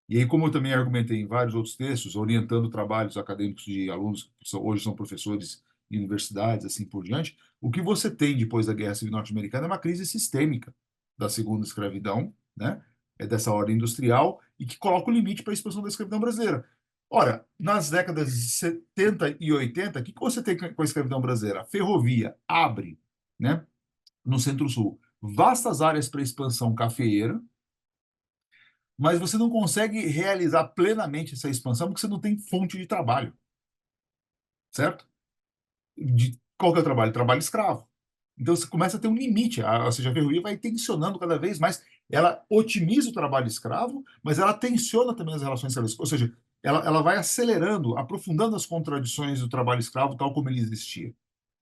E aí, como eu também argumentei em vários outros textos, orientando trabalhos acadêmicos de alunos que hoje são professores em universidades, assim por diante, o que você tem depois da Guerra Civil Norte-Americana é uma crise sistêmica da segunda escravidão, né? Dessa ordem industrial, e que coloca o limite para a expansão da escravidão brasileira. Ora, nas décadas de 70 e 80, o que você tem com a escravidão brasileira? A ferrovia abre, né, no Centro-Sul, vastas áreas para expansão cafeeira, mas você não consegue realizar plenamente essa expansão porque você não tem fonte de trabalho, certo? Qual que é o trabalho? Trabalho escravo. Então você começa a ter um limite, ou seja, a ferrovia vai tensionando cada vez mais, ela otimiza o trabalho escravo, mas ela tensiona também as relações escravas, ou seja, ela vai acelerando, aprofundando as contradições do trabalho escravo tal como ele existia,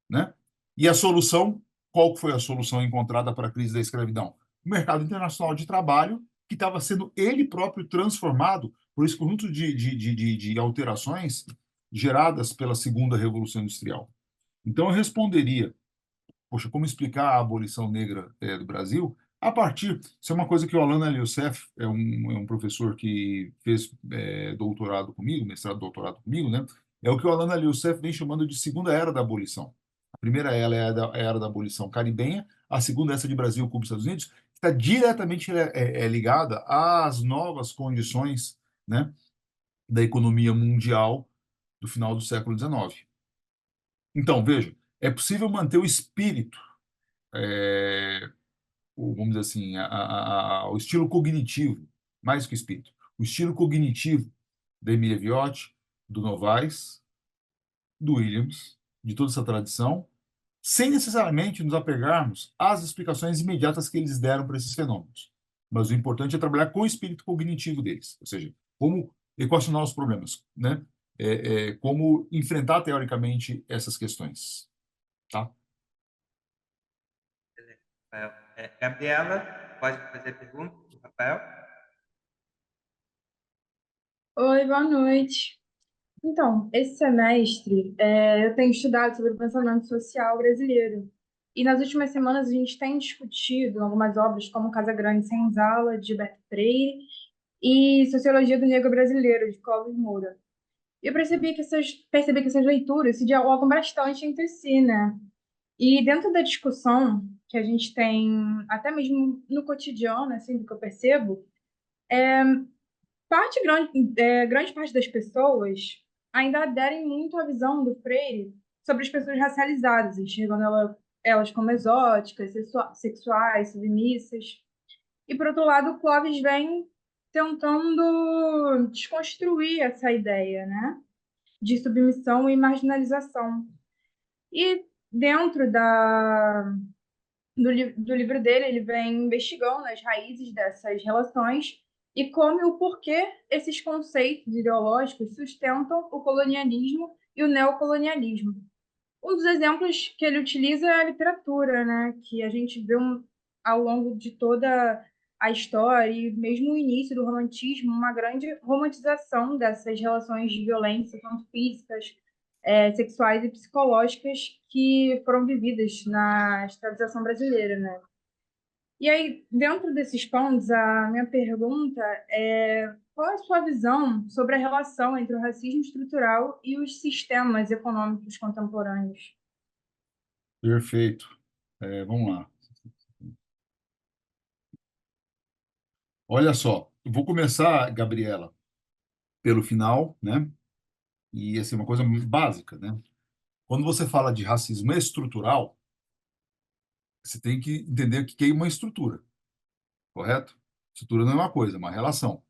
né? E a solução, qual foi a solução encontrada para a crise da escravidão? O mercado internacional de trabalho, que estava sendo ele próprio transformado por esse conjunto de alterações geradas pela segunda Revolução Industrial. Então, eu responderia, poxa, como explicar a abolição negra do Brasil? A partir, isso é uma coisa que o Alan El-Youssef, é um professor que fez doutorado comigo, mestrado, doutorado comigo, né? É o que o Alan El-Youssef vem chamando de segunda era da abolição. A primeira era é a era da abolição caribenha, a segunda essa de Brasil, Cuba e Estados Unidos, que está diretamente ligada às novas condições, né, da economia mundial do final do século XIX. Então, veja, é possível manter o espírito, vamos dizer assim, o estilo cognitivo, mais que o espírito, o estilo cognitivo da Emília Viotti, do Novaes, do Williams, de toda essa tradição, sem necessariamente nos apegarmos às explicações imediatas que eles deram para esses fenômenos. Mas o importante é trabalhar com o espírito cognitivo deles, ou seja, como equacionar os problemas, né? Como enfrentar teoricamente essas questões, tá?
Rafael. Gabriela, pode fazer a pergunta para o Rafael?
Oi, boa noite. Então, esse semestre eu tenho estudado sobre o pensamento social brasileiro. E nas últimas semanas a gente tem discutido algumas obras como Casa Grande Senzala, de Gilberto Freire, e Sociologia do Negro Brasileiro, de Clóvis Moura. E eu percebi que essas leituras se dialogam bastante entre si, né? E dentro da discussão que a gente tem, até mesmo no cotidiano, assim, do que eu percebo, grande parte das pessoas ainda aderem muito à visão do Freire sobre as pessoas racializadas, enxergando elas como exóticas, sexuais, submissas. E, por outro lado, o Clóvis vem tentando desconstruir essa ideia, né, de submissão e marginalização. E dentro do livro dele, ele vem investigando as raízes dessas relações e como e o porquê esses conceitos ideológicos sustentam o colonialismo e o neocolonialismo. Um dos exemplos que ele utiliza é a literatura, né, que a gente vê ao longo de toda a história e mesmo o início do romantismo, uma grande romantização dessas relações de violência, tanto físicas, sexuais e psicológicas que foram vividas na escravização brasileira, né? E aí, dentro desses pontos, a minha pergunta é: qual é a sua visão sobre a relação entre o racismo estrutural e os sistemas econômicos contemporâneos?
Perfeito. Vamos lá. Olha só, eu vou começar, Gabriela, pelo final, né? E assim, uma coisa básica, né? Quando você fala de racismo estrutural, você tem que entender o que é uma estrutura, correto? Estrutura não é uma coisa, é uma relação.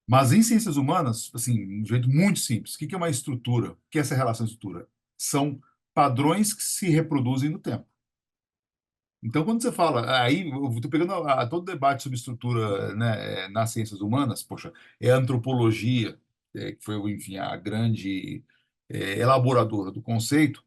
Mas em ciências humanas, assim, de um jeito muito simples, o que é uma estrutura? O que é essa relação estrutura? São padrões que se reproduzem no tempo. Então, quando você fala, aí eu estou pegando todo debate sobre estrutura, né, nas ciências humanas, poxa, é a antropologia, que foi, enfim, a grande elaboradora do conceito,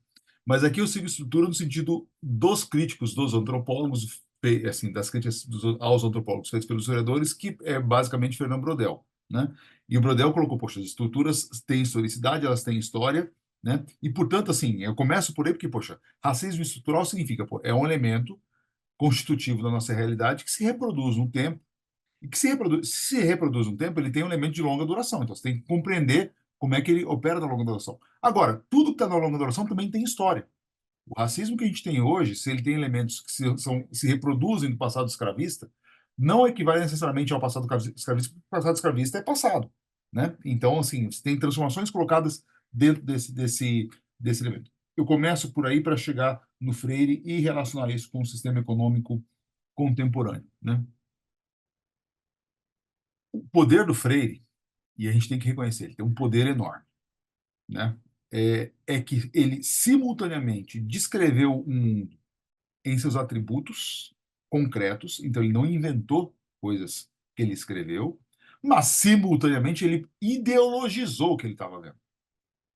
mas aqui eu sigo estrutura no sentido dos críticos, dos antropólogos, assim, das críticas aos antropólogos feitos pelos historiadores, que é basicamente Fernando Brodel, né? E o Brodel colocou, poxa, as estruturas têm historicidade, elas têm história, né? E, portanto, assim, eu começo por aí porque, poxa, racismo estrutural significa, pô, é um elemento constitutivo da nossa realidade que se reproduz um tempo e que se reproduz um tempo, ele tem um elemento de longa duração. Então, você tem que compreender como é que ele opera na longa duração. Agora, tudo que está na longa duração também tem história. O racismo que a gente tem hoje, se ele tem elementos que se reproduzem do passado escravista, não equivale necessariamente ao passado escravista, porque o passado escravista é passado, né? Então, assim, você tem transformações colocadas dentro desse elemento. Eu começo por aí para chegar no Freire e relacionar isso com o sistema econômico contemporâneo, né? O poder do Freire, e a gente tem que reconhecer, ele tem um poder enorme, né? É que ele simultaneamente descreveu um mundo em seus atributos concretos, então ele não inventou coisas que ele escreveu, mas simultaneamente ele ideologizou o que ele estava vendo,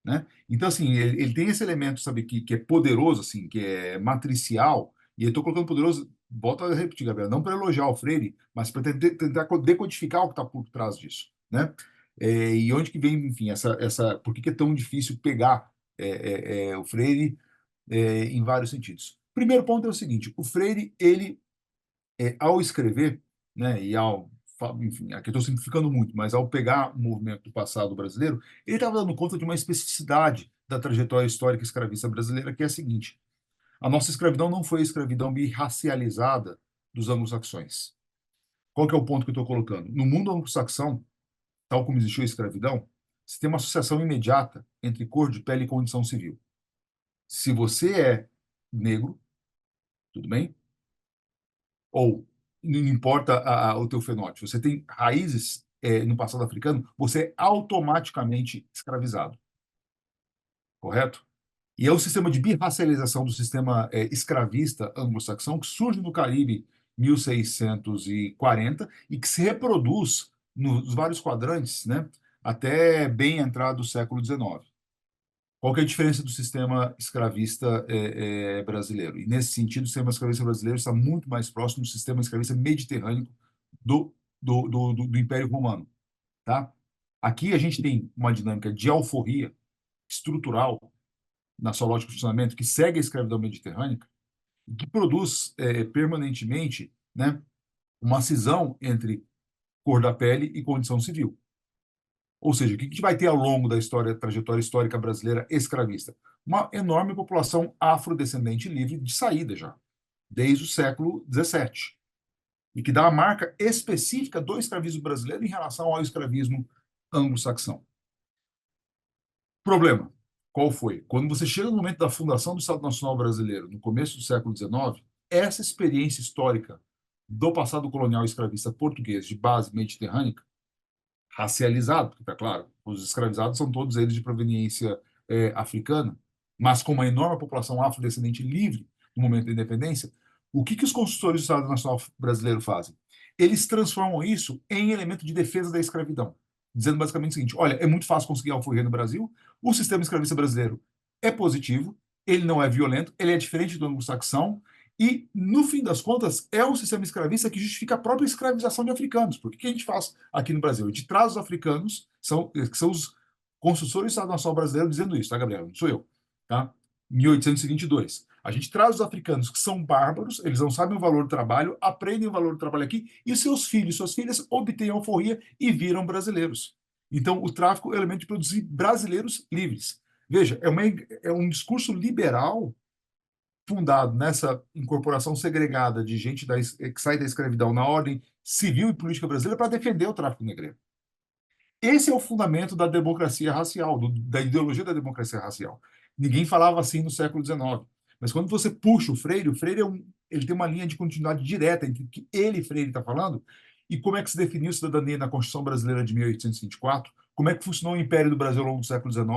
né? Então assim, ele tem esse elemento, sabe, que é poderoso, assim, que é matricial, e eu estou colocando poderoso, volto a repetir, Gabriel, não para elogiar o Freire, mas para tentar decodificar o que está por trás disso, né? E onde que vem, enfim, por que é tão difícil pegar o Freire em vários sentidos. Primeiro ponto é o seguinte: o Freire, ele, ao escrever, né, enfim, aqui eu estou simplificando muito, mas ao pegar o movimento do passado brasileiro, ele estava dando conta de uma especificidade da trajetória histórica escravista brasileira, que é a seguinte: a nossa escravidão não foi a escravidão birracializada dos anglo-saxões. Qual que é o ponto que eu estou colocando? No mundo anglo-saxão, tal como existiu a escravidão, você tem uma associação imediata entre cor de pele e condição civil. Se você é negro, tudo bem? Ou não importa o teu fenótipo, você tem raízes no passado africano, você é automaticamente escravizado, correto? E é o sistema de birracialização do sistema escravista anglo-saxão que surge no Caribe em 1640 e que se reproduz nos vários quadrantes, né, até bem entrado do século XIX. Qual que é a diferença do sistema escravista brasileiro? E, nesse sentido, o sistema escravista brasileiro está muito mais próximo do sistema escravista mediterrâneo do Império Romano. Tá? Aqui a gente tem uma dinâmica de alforria estrutural na sua lógica de funcionamento que segue a escravidão mediterrânea e que produz permanentemente, né, uma cisão entre cor da pele e condição civil. Ou seja, o que a gente vai ter ao longo da trajetória histórica brasileira escravista? Uma enorme população afrodescendente livre de saída já, desde o século XVII, e que dá a marca específica do escravismo brasileiro em relação ao escravismo anglo-saxão. Problema, qual foi? Quando você chega no momento da fundação do Estado Nacional Brasileiro, no começo do século XIX, essa experiência histórica do passado colonial escravista português de base mediterrânea racializado, porque está claro, os escravizados são todos eles de proveniência africana, mas com uma enorme população afrodescendente livre no momento da independência, o que os construtores do Estado Nacional Brasileiro fazem? Eles transformam isso em elemento de defesa da escravidão, dizendo basicamente o seguinte: olha, é muito fácil conseguir alforria no Brasil, o sistema escravista brasileiro é positivo, ele não é violento, ele é diferente do anglo-saxão, e, no fim das contas, é um sistema escravista que justifica a própria escravização de africanos. Porque o que a gente faz aqui no Brasil? A gente traz os africanos, que são os construtores do Estado Nacional Brasileiro, dizendo isso, tá, Gabriel? Não sou eu. Tá? 1822. A gente traz os africanos que são bárbaros, eles não sabem o valor do trabalho, aprendem o valor do trabalho aqui, e seus filhos, suas filhas obtêm alforria e viram brasileiros. Então, o tráfico é o elemento de produzir brasileiros livres. Veja, é um discurso liberal fundado nessa incorporação segregada de gente que sai da escravidão na ordem civil e política brasileira para defender o tráfico negreiro. Esse é o fundamento da democracia racial, da ideologia da democracia racial. Ninguém falava assim no século XIX. Mas quando você puxa o Freire ele tem uma linha de continuidade direta entre o que ele, Freire, está falando e como é que se definiu a cidadania na Constituição Brasileira de 1824, como é que funcionou o Império do Brasil ao longo do século XIX,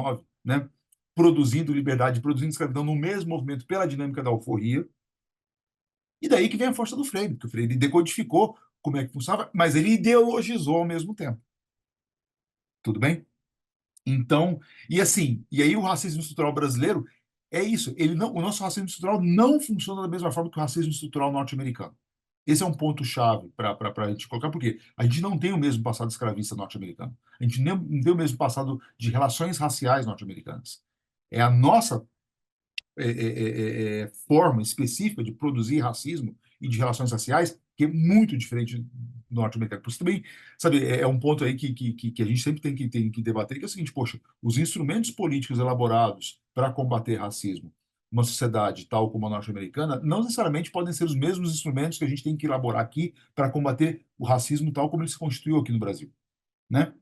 né? Produzindo liberdade, produzindo escravidão no mesmo movimento pela dinâmica da alforria. E daí que vem a força do Freire, porque o Freire decodificou como é que funcionava, mas ele ideologizou ao mesmo tempo. Tudo bem? Então, e assim, e aí o racismo estrutural brasileiro é isso, o nosso racismo estrutural não funciona da mesma forma que o racismo estrutural norte-americano. Esse é um ponto-chave para a gente colocar, porque a gente não tem o mesmo passado escravista norte-americano. A gente não tem o mesmo passado de relações raciais norte-americanas. É a nossa forma específica de produzir racismo e de relações raciais que é muito diferente do norte-americano. Por isso também, sabe, é um ponto aí que a gente sempre tem que debater, que é o seguinte, poxa, os instrumentos políticos elaborados para combater racismo numa sociedade tal como a norte-americana não necessariamente podem ser os mesmos instrumentos que a gente tem que elaborar aqui para combater o racismo tal como ele se constituiu aqui no Brasil, né?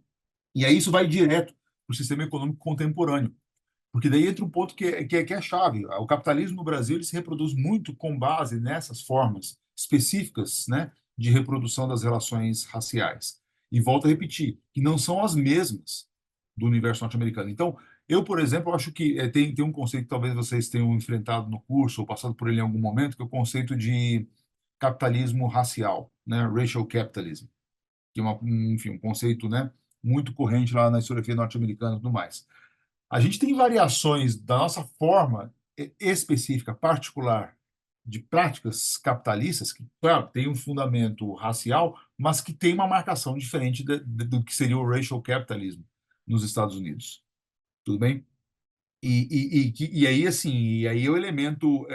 E aí isso vai direto para o sistema econômico contemporâneo. Porque daí entra um ponto que é a chave. O capitalismo no Brasil ele se reproduz muito com base nessas formas específicas, né, de reprodução das relações raciais. E volto a repetir, que não são as mesmas do universo norte-americano. Então, eu, por exemplo, acho que tem um conceito que talvez vocês tenham enfrentado no curso ou passado por ele em algum momento, que é o conceito de capitalismo racial, né, racial capitalism, que é enfim, um conceito, né, muito corrente lá na historiografia norte-americana e tudo mais. A gente tem variações da nossa forma específica, particular, de práticas capitalistas, que, claro, tem um fundamento racial, mas que tem uma marcação diferente do que seria o racial capitalism nos Estados Unidos. Tudo bem? E aí, assim, e aí é o elemento,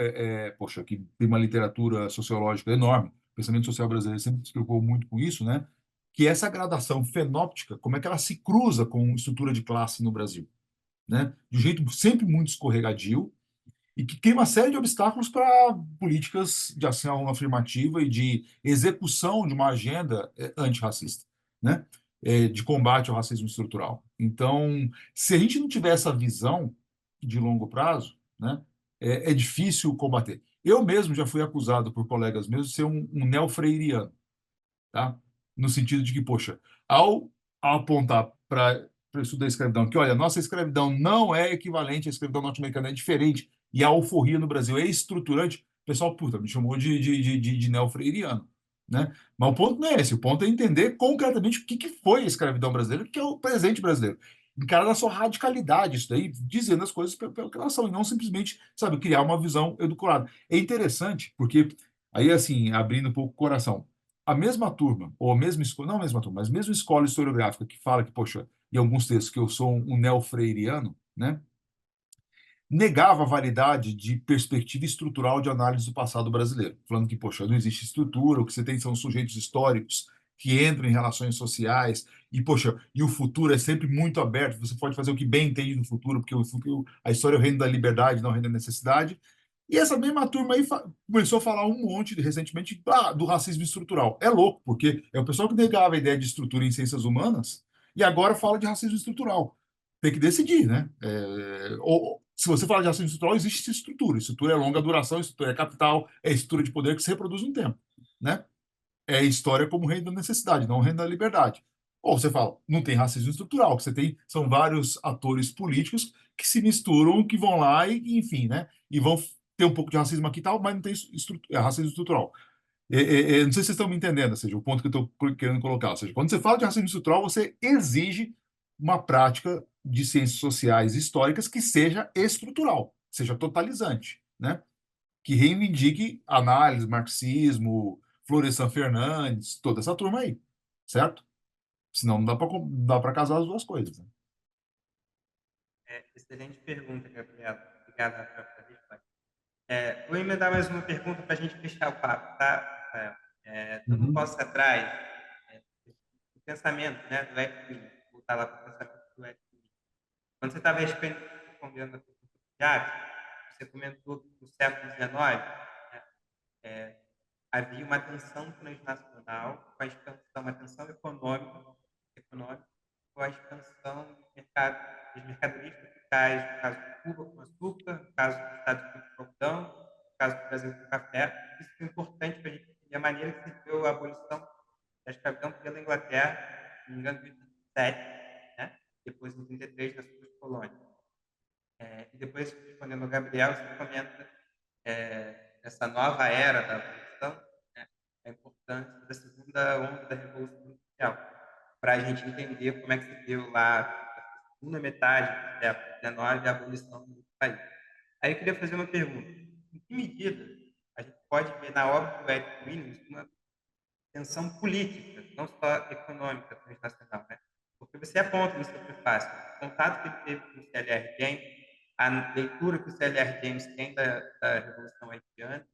poxa, que tem uma literatura sociológica enorme, o pensamento social brasileiro sempre se preocupou muito com isso, né? Que essa gradação fenóptica, como é que ela se cruza com estrutura de classe no Brasil? Né? De um jeito sempre muito escorregadio e que cria uma série de obstáculos para políticas de ação afirmativa e de execução de uma agenda antirracista, né? De combate ao racismo estrutural. Então, se a gente não tiver essa visão de longo prazo, né, é difícil combater. Eu mesmo já fui acusado por colegas meus de ser um neofreiriano, tá? No sentido de que, poxa, ao apontar para o estudo da escravidão, que, olha, nossa escravidão não é equivalente à escravidão norte-americana, é diferente, e a alforria no Brasil é estruturante, o pessoal, puta, me chamou de neofreiriano, né? Mas o ponto não é esse, o ponto é entender concretamente o que foi a escravidão brasileira, o que é o presente brasileiro. Encarar na sua radicalidade isso daí, dizendo as coisas pelo que elas são, e não simplesmente, sabe, criar uma visão edulcorada. É interessante, porque aí, assim, abrindo um pouco o coração, a mesma turma, ou a mesma escola, não a mesma turma, mas a mesma escola historiográfica que fala que, poxa, em alguns textos que eu sou um neofreiriano, né, negava a validade de perspectiva estrutural de análise do passado brasileiro, falando que, poxa, não existe estrutura, o que você tem são sujeitos históricos que entram em relações sociais, e, poxa, e o futuro é sempre muito aberto, você pode fazer o que bem entende no futuro, porque a história é o reino da liberdade, não o reino da necessidade. E essa mesma turma aí começou a falar um monte recentemente do racismo estrutural. É louco, porque é o pessoal que negava a ideia de estrutura em ciências humanas e agora fala de racismo estrutural. Tem que decidir, né? Ou, se você fala de racismo estrutural, existe estrutura. Estrutura é longa duração, estrutura é capital, é estrutura de poder que se reproduz no tempo, né? É história como reino da necessidade, não reino da liberdade. Ou você fala, não tem racismo estrutural, o que você tem são vários atores políticos que se misturam, que vão lá e enfim, né? E vão ter um pouco de racismo aqui e tal, mas não tem racismo estrutural. Não sei se vocês estão me entendendo, ou seja, o ponto que eu estou querendo colocar. Ou seja, quando você fala de racismo estrutural, você exige uma prática de ciências sociais históricas que seja estrutural, seja totalizante, né? Que reivindique análise, marxismo, Florestan Fernandes, toda essa turma aí, certo? Senão não dá para casar as duas coisas. Né?
Excelente pergunta, Gabriela. Obrigado pela resposta. Vou emendar mais uma pergunta para a gente fechar o papo, tá, Rafael? Dando um passo atrás, o pensamento, né, do Eric, voltar lá para o pensamento do Eric. Quando você estava respondendo a pergunta do Jacques, você comentou que no século XIX, né, havia uma tensão transnacional com a expansão, uma tensão econômica com a expansão das mercadorias tropicais, no caso de Cuba com açúcar, no caso dos Estados Unidos com algodão, no caso do Brasil com café. Isso foi importante para a gente entender a maneira que se deu a abolição da escravidão pela Inglaterra, se não me engano, em 17, né? Depois em 33 nas suas colônias. E depois, respondendo ao Gabriel, você comenta essa nova era da abolição, né? A importância da segunda onda da Revolução Industrial, para a gente entender como é que se deu lá a segunda metade do século XIX a abolição do país. Aí eu queria fazer uma pergunta. Em que medida a gente pode ver na obra do Eric Williams uma tensão política, não só econômica, transnacional, né? Porque você aponta no seu prefácio o contato que ele teve com o C.L.R. James, a leitura que o C.L.R. James tem da Revolução Haitiana.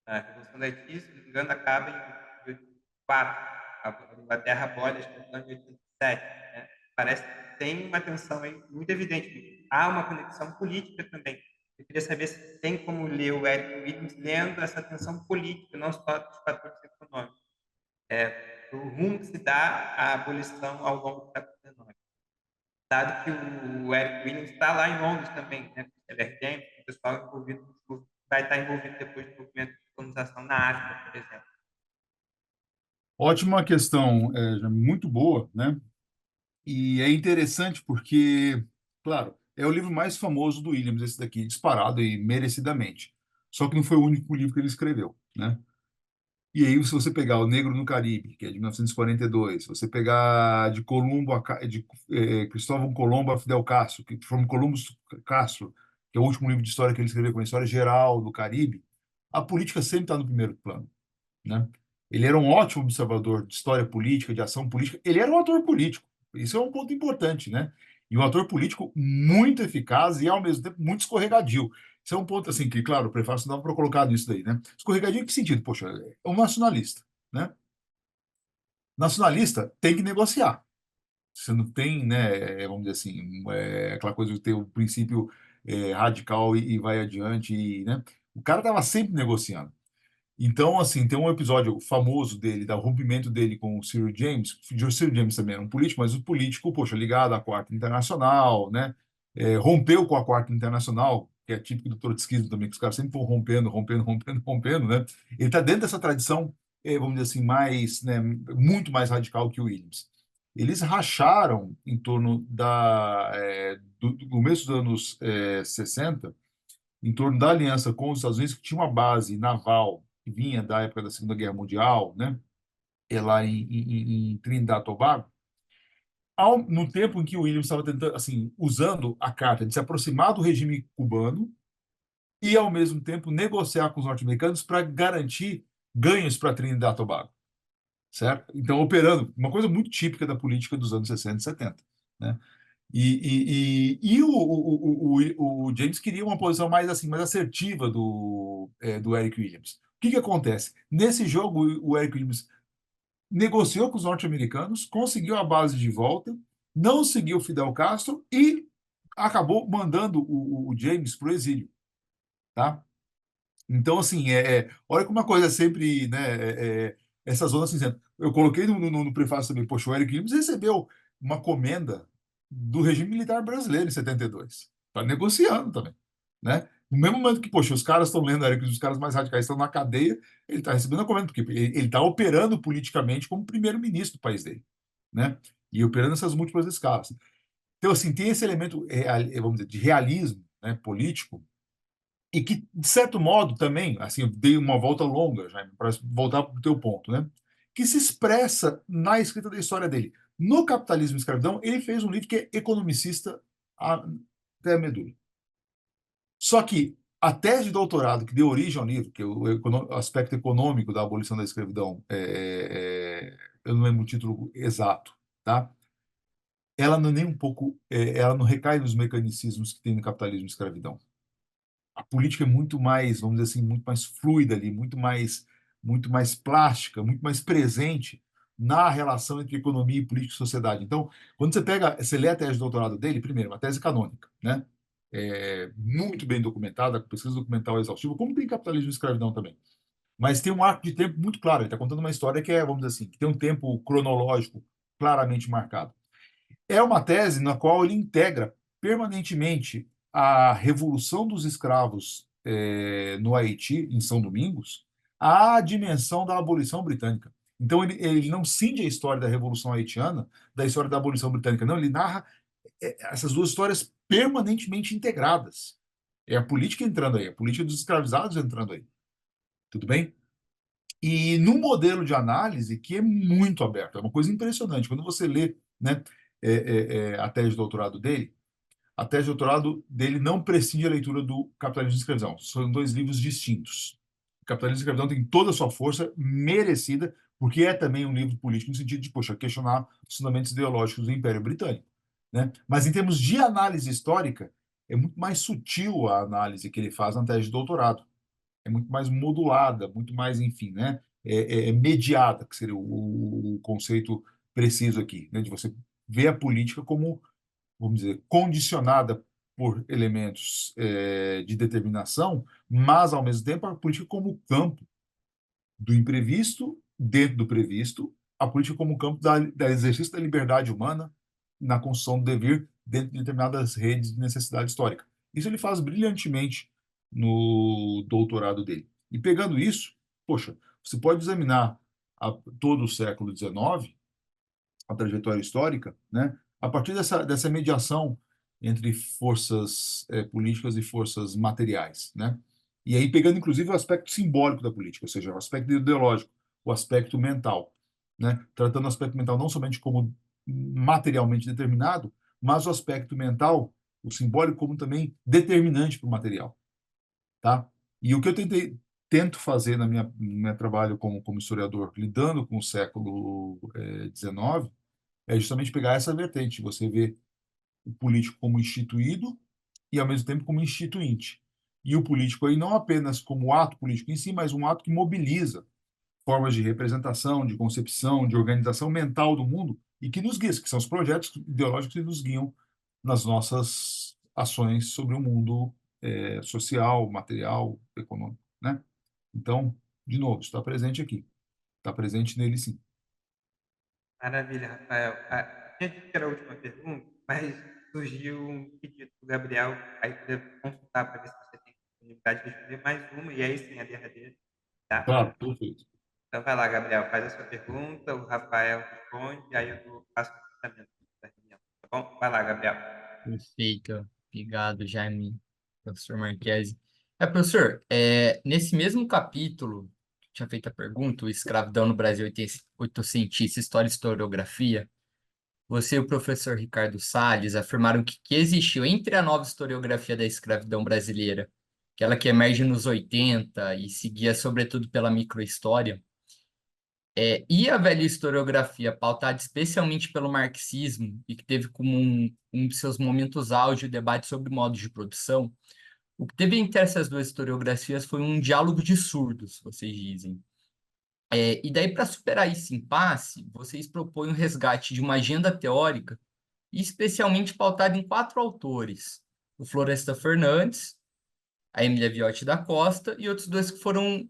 A Revolução do Haiti, se não me engano, acaba em 84. A Inglaterra abole a escravidão em 87. Né? Parece que tem uma tensão aí muito evidente. Há uma conexão política também. Eu queria saber se tem como ler o Eric Williams lendo essa tensão política, não só dos fatores econômicos. O rumo que se dá à abolição ao longo do século XIX. Dado que o Eric Williams está lá em Londres também, né? Ele é James, o pessoal envolvido, vai estar envolvido depois do movimento de colonização na África, por exemplo.
Ótima questão, muito boa, né? E é interessante porque, claro, é o livro mais famoso do Williams, esse daqui, disparado e merecidamente. Só que não foi o único livro que ele escreveu, né? E aí, se você pegar O Negro no Caribe, que é de 1942, se você pegar de Colombo de Cristóvão Colombo a Fidel Castro, que From Columbus Castro, que é o último livro de história que ele escreveu com a história geral do Caribe, a política sempre está no primeiro plano, né? Ele era um ótimo observador de história política, de ação política. Ele era um ator político. Isso é um ponto importante, né? E um ator político muito eficaz e, ao mesmo tempo, muito escorregadio. Isso é um ponto, assim, que, claro, o prefácio não dava para colocar nisso daí, né? Escorregadio em que sentido? Poxa, é um nacionalista, né? Nacionalista tem que negociar. Você não tem, né, vamos dizer assim, aquela coisa de ter o princípio radical e vai adiante, né? O cara estava sempre negociando. Então, assim, tem um episódio famoso dele, do rompimento dele com o Cyril James. O Cyril James também era um político, mas o político, poxa, ligado à Quarta Internacional, né? Rompeu com a Quarta Internacional, que é típico do trotskismo também, que os caras sempre vão rompendo, né? Ele está dentro dessa tradição, vamos dizer assim, mais, né, muito mais radical que o Williams. Eles racharam em torno do começo dos anos 60, em torno da aliança com os Estados Unidos, que tinha uma base naval que vinha da época da Segunda Guerra Mundial, né? Lá em Trinidad e Tobago, no tempo em que o Williams estava tentando, assim, usando a carta de se aproximar do regime cubano e, ao mesmo tempo, negociar com os norte-americanos para garantir ganhos para Trinidad e Tobago, certo? Então, operando, uma coisa muito típica da política dos anos 60 e 70, né? E o James queria uma posição mais assim, mais assertiva do Eric Williams. O que acontece? Nesse jogo, o Eric Williams negociou com os norte-americanos, conseguiu a base de volta, não seguiu Fidel Castro e acabou mandando o James para o exílio. Tá? Então, assim, olha como uma coisa sempre, né, essa zona cinzenta. Eu coloquei no prefácio também, poxa, o Eric Williams recebeu uma comenda do regime militar brasileiro em 72. Está negociando também, né? No mesmo momento que, poxa, os caras estão lendo Eric Williams, os caras mais radicais estão na cadeia, ele está recebendo a comenda, porque ele está operando politicamente como primeiro-ministro do país dele, né? E operando essas múltiplas escalas. Então, assim, tem esse elemento, vamos dizer, de realismo, né, político, e que, de certo modo, também, assim, eu dei uma volta longa, já para voltar para o teu ponto, né? Que se expressa na escrita da história dele. No Capitalismo e Escravidão, ele fez um livro que é economicista até a medula. Só que a tese de doutorado que deu origem ao livro, que é o aspecto econômico da abolição da escravidão, eu não lembro o título exato, tá? Ela não é nem um pouco, ela não recai nos mecanicismos que tem no capitalismo e escravidão. A política é muito mais, vamos dizer assim, muito mais fluida ali, muito mais plástica, muito mais presente na relação entre economia e política e sociedade. Então, quando você lê a tese de doutorado dele, primeiro, uma tese canônica, né? muito bem documentada, com pesquisa documental exaustiva, como tem Capitalismo e Escravidão também. Mas tem um arco de tempo muito claro. Ele está contando uma história que vamos dizer assim, que tem um tempo cronológico claramente marcado. É uma tese na qual ele integra permanentemente a revolução dos escravos no Haiti, em São Domingos, à dimensão da abolição britânica. Então, ele não cinge a história da Revolução Haitiana da história da abolição britânica, não, ele narra essas duas histórias permanentemente integradas. É a política entrando aí, a política dos escravizados entrando aí. Tudo bem? E num modelo de análise que é muito aberto, é uma coisa impressionante. Quando você lê, né, a tese de doutorado dele, a tese de doutorado dele não prescinde a leitura do Capitalismo e Escravidão. São dois livros distintos. O Capitalismo e Escravidão tem toda a sua força merecida, porque é também um livro político no sentido de, poxa, questionar os fundamentos ideológicos do Império Britânico, né? Mas em termos de análise histórica, é muito mais sutil a análise que ele faz na tese de doutorado. É muito mais modulada, muito mais, enfim, né? Mediada, que seria o conceito preciso aqui, né? De você ver a política como, vamos dizer, condicionada por elementos de determinação, mas, ao mesmo tempo, a política como campo do imprevisto dentro do previsto, a política como campo da exercício da liberdade humana na construção do dever dentro de determinadas redes de necessidade histórica. Isso ele faz brilhantemente no doutorado dele. E pegando isso, poxa, você pode examinar todo o século XIX, a trajetória histórica, né, a partir dessa mediação entre forças políticas e forças materiais, né? E aí pegando inclusive o aspecto simbólico da política, ou seja, o aspecto ideológico, o aspecto mental, né? Tratando o aspecto mental não somente como materialmente determinado, mas o aspecto mental, o simbólico, como também determinante para o material, tá? E o que eu tento fazer no meu trabalho como historiador, lidando com o século XIX, é justamente pegar essa vertente, você vê o político como instituído e, ao mesmo tempo, como instituinte. E o político aí não apenas como ato político em si, mas um ato que mobiliza formas de representação, de concepção, de organização mental do mundo e que nos guia, que são os projetos ideológicos que nos guiam nas nossas ações sobre o mundo social, material, econômico, né? Então, de novo, está presente aqui. Está presente nele, sim.
Maravilha, Rafael. Tinha dito que era a última pergunta, mas surgiu um pedido do Gabriel, aí poder consultar para ver se você tem disponibilidade de responder mais uma, e aí sim a derradeira, tá?
Claro, perfeito.
Então vai lá, Gabriel, faz a sua pergunta, o Rafael responde, aí faço o fechamento da reunião, tá bom? Vai lá, Gabriel.
Perfeito. Obrigado, Jaime, professor Marquesi. Professor, nesse mesmo capítulo, que tinha feito a pergunta, o Escravidão no Brasil oitocentista, História e Historiografia, você e o professor Ricardo Salles afirmaram que existiu entre a nova historiografia da escravidão brasileira, aquela que emerge nos 80 e seguia sobretudo pela microhistória, e a velha historiografia, pautada especialmente pelo marxismo, e que teve como um de seus momentos auge o debate sobre modos de produção, o que teve entre essas duas historiografias foi um diálogo de surdos, vocês dizem. E daí, para superar esse impasse, vocês propõem o resgate de uma agenda teórica, especialmente pautada em 4 autores: o Floresta Fernandes, a Emília Viotti da Costa e outros 2 que foram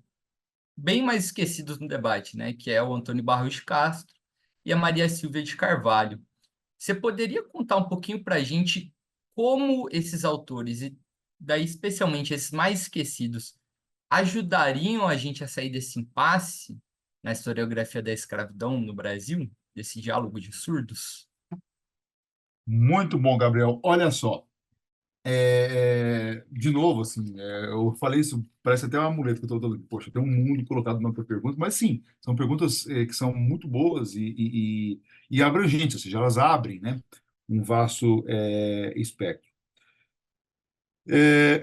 bem mais esquecidos no debate, né? Que é o Antônio Barros de Castro e a Maria Silvia de Carvalho. Você poderia contar um pouquinho para a gente como esses autores, e daí especialmente esses mais esquecidos, ajudariam a gente a sair desse impasse na historiografia da escravidão no Brasil, desse diálogo de surdos?
Muito bom, Gabriel. Olha só, de novo, assim, eu falei isso, parece até uma muleta que eu estou dando. Poxa, tem um mundo colocado na tua pergunta, mas sim, são perguntas que são muito boas e abrangentes, ou seja, elas abrem, né, um vasto espectro.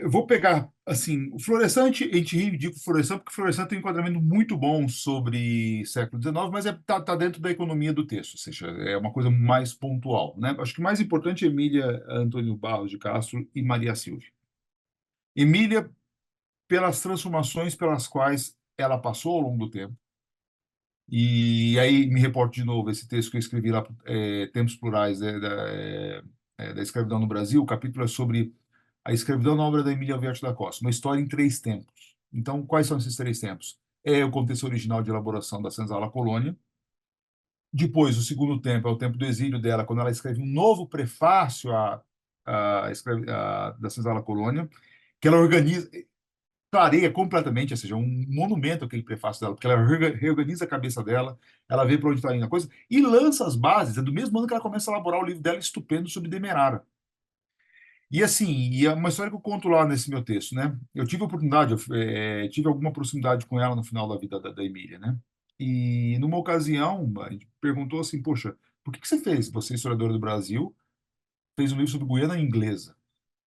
Eu vou pegar, assim, o Florestan, a gente reivindica o Florestan, porque o Florestan tem um enquadramento muito bom sobre século XIX, mas tá dentro da economia do texto, ou seja, é uma coisa mais pontual, né? Acho que o mais importante é Emília Antônio Barros de Castro e Maria Silvia. Emília, pelas transformações pelas quais ela passou ao longo do tempo, e aí me reporto de novo esse texto que eu escrevi lá, Tempos Plurais da Escravidão no Brasil, o capítulo é sobre A escravidão na obra da Emília Vietti da Costa, uma história em 3 tempos. Então, quais são esses 3 tempos? É o contexto original de elaboração da senzala Colônia. Depois, o segundo tempo é o tempo do exílio dela, quando ela escreve um novo prefácio da senzala Colônia, que ela organiza, clareia completamente, ou seja, um monumento aquele prefácio dela, porque ela reorganiza a cabeça dela, ela vê para onde está indo a coisa, e lança as bases, é do mesmo ano que ela começa a elaborar o livro dela, Estupendo, sobre Demerara. E assim, e é uma história que eu conto lá nesse meu texto, né? Eu tive a oportunidade, tive alguma proximidade com ela no final da vida da Emília, né? E numa ocasião, a gente perguntou assim, poxa, por que você fez? Você é historiadora do Brasil, fez um livro sobre Guiana Inglesa.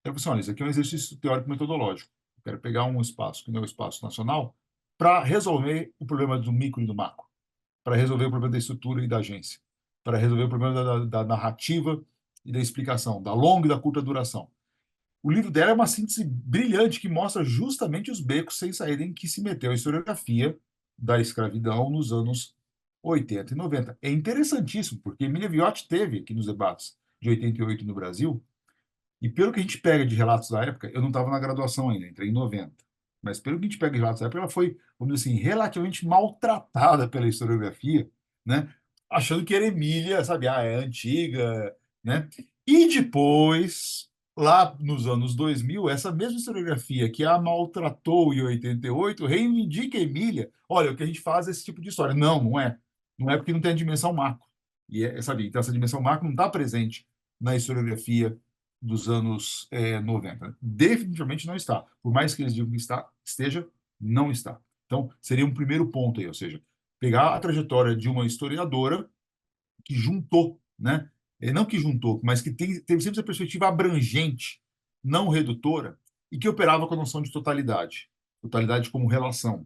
Eu falei assim, olha, isso aqui é um exercício teórico-metodológico. Eu quero pegar um espaço, que não é o espaço nacional, para resolver o problema do micro e do macro, para resolver o problema da estrutura e da agência, para resolver o problema da narrativa e da explicação, da longa e da curta duração. O livro dela é uma síntese brilhante que mostra justamente os becos sem saída em que se meteu a historiografia da escravidão nos anos 80 e 90. É interessantíssimo, porque Emília Viotti teve aqui nos debates de 88 no Brasil, e pelo que a gente pega de relatos da época, eu não estava na graduação ainda, entrei em 90. Mas pelo que a gente pega de relatos da época, ela foi, vamos dizer assim, relativamente maltratada pela historiografia, né? Achando que era Emília, sabe, é antiga, né? E depois, lá nos anos 2000, essa mesma historiografia que a maltratou em 88 reivindica Emília. Olha, o que a gente faz é esse tipo de história. Não, não é. Não é porque não tem a dimensão macro. E, sabe, então essa dimensão macro não está presente na historiografia dos anos 90. Definitivamente não está. Por mais que eles digam que esteja, não está. Então, seria um primeiro ponto aí, ou seja, pegar a trajetória de uma historiadora que juntou, né? Não que juntou, mas que teve sempre essa perspectiva abrangente, não redutora, e que operava com a noção de totalidade. Totalidade como relação,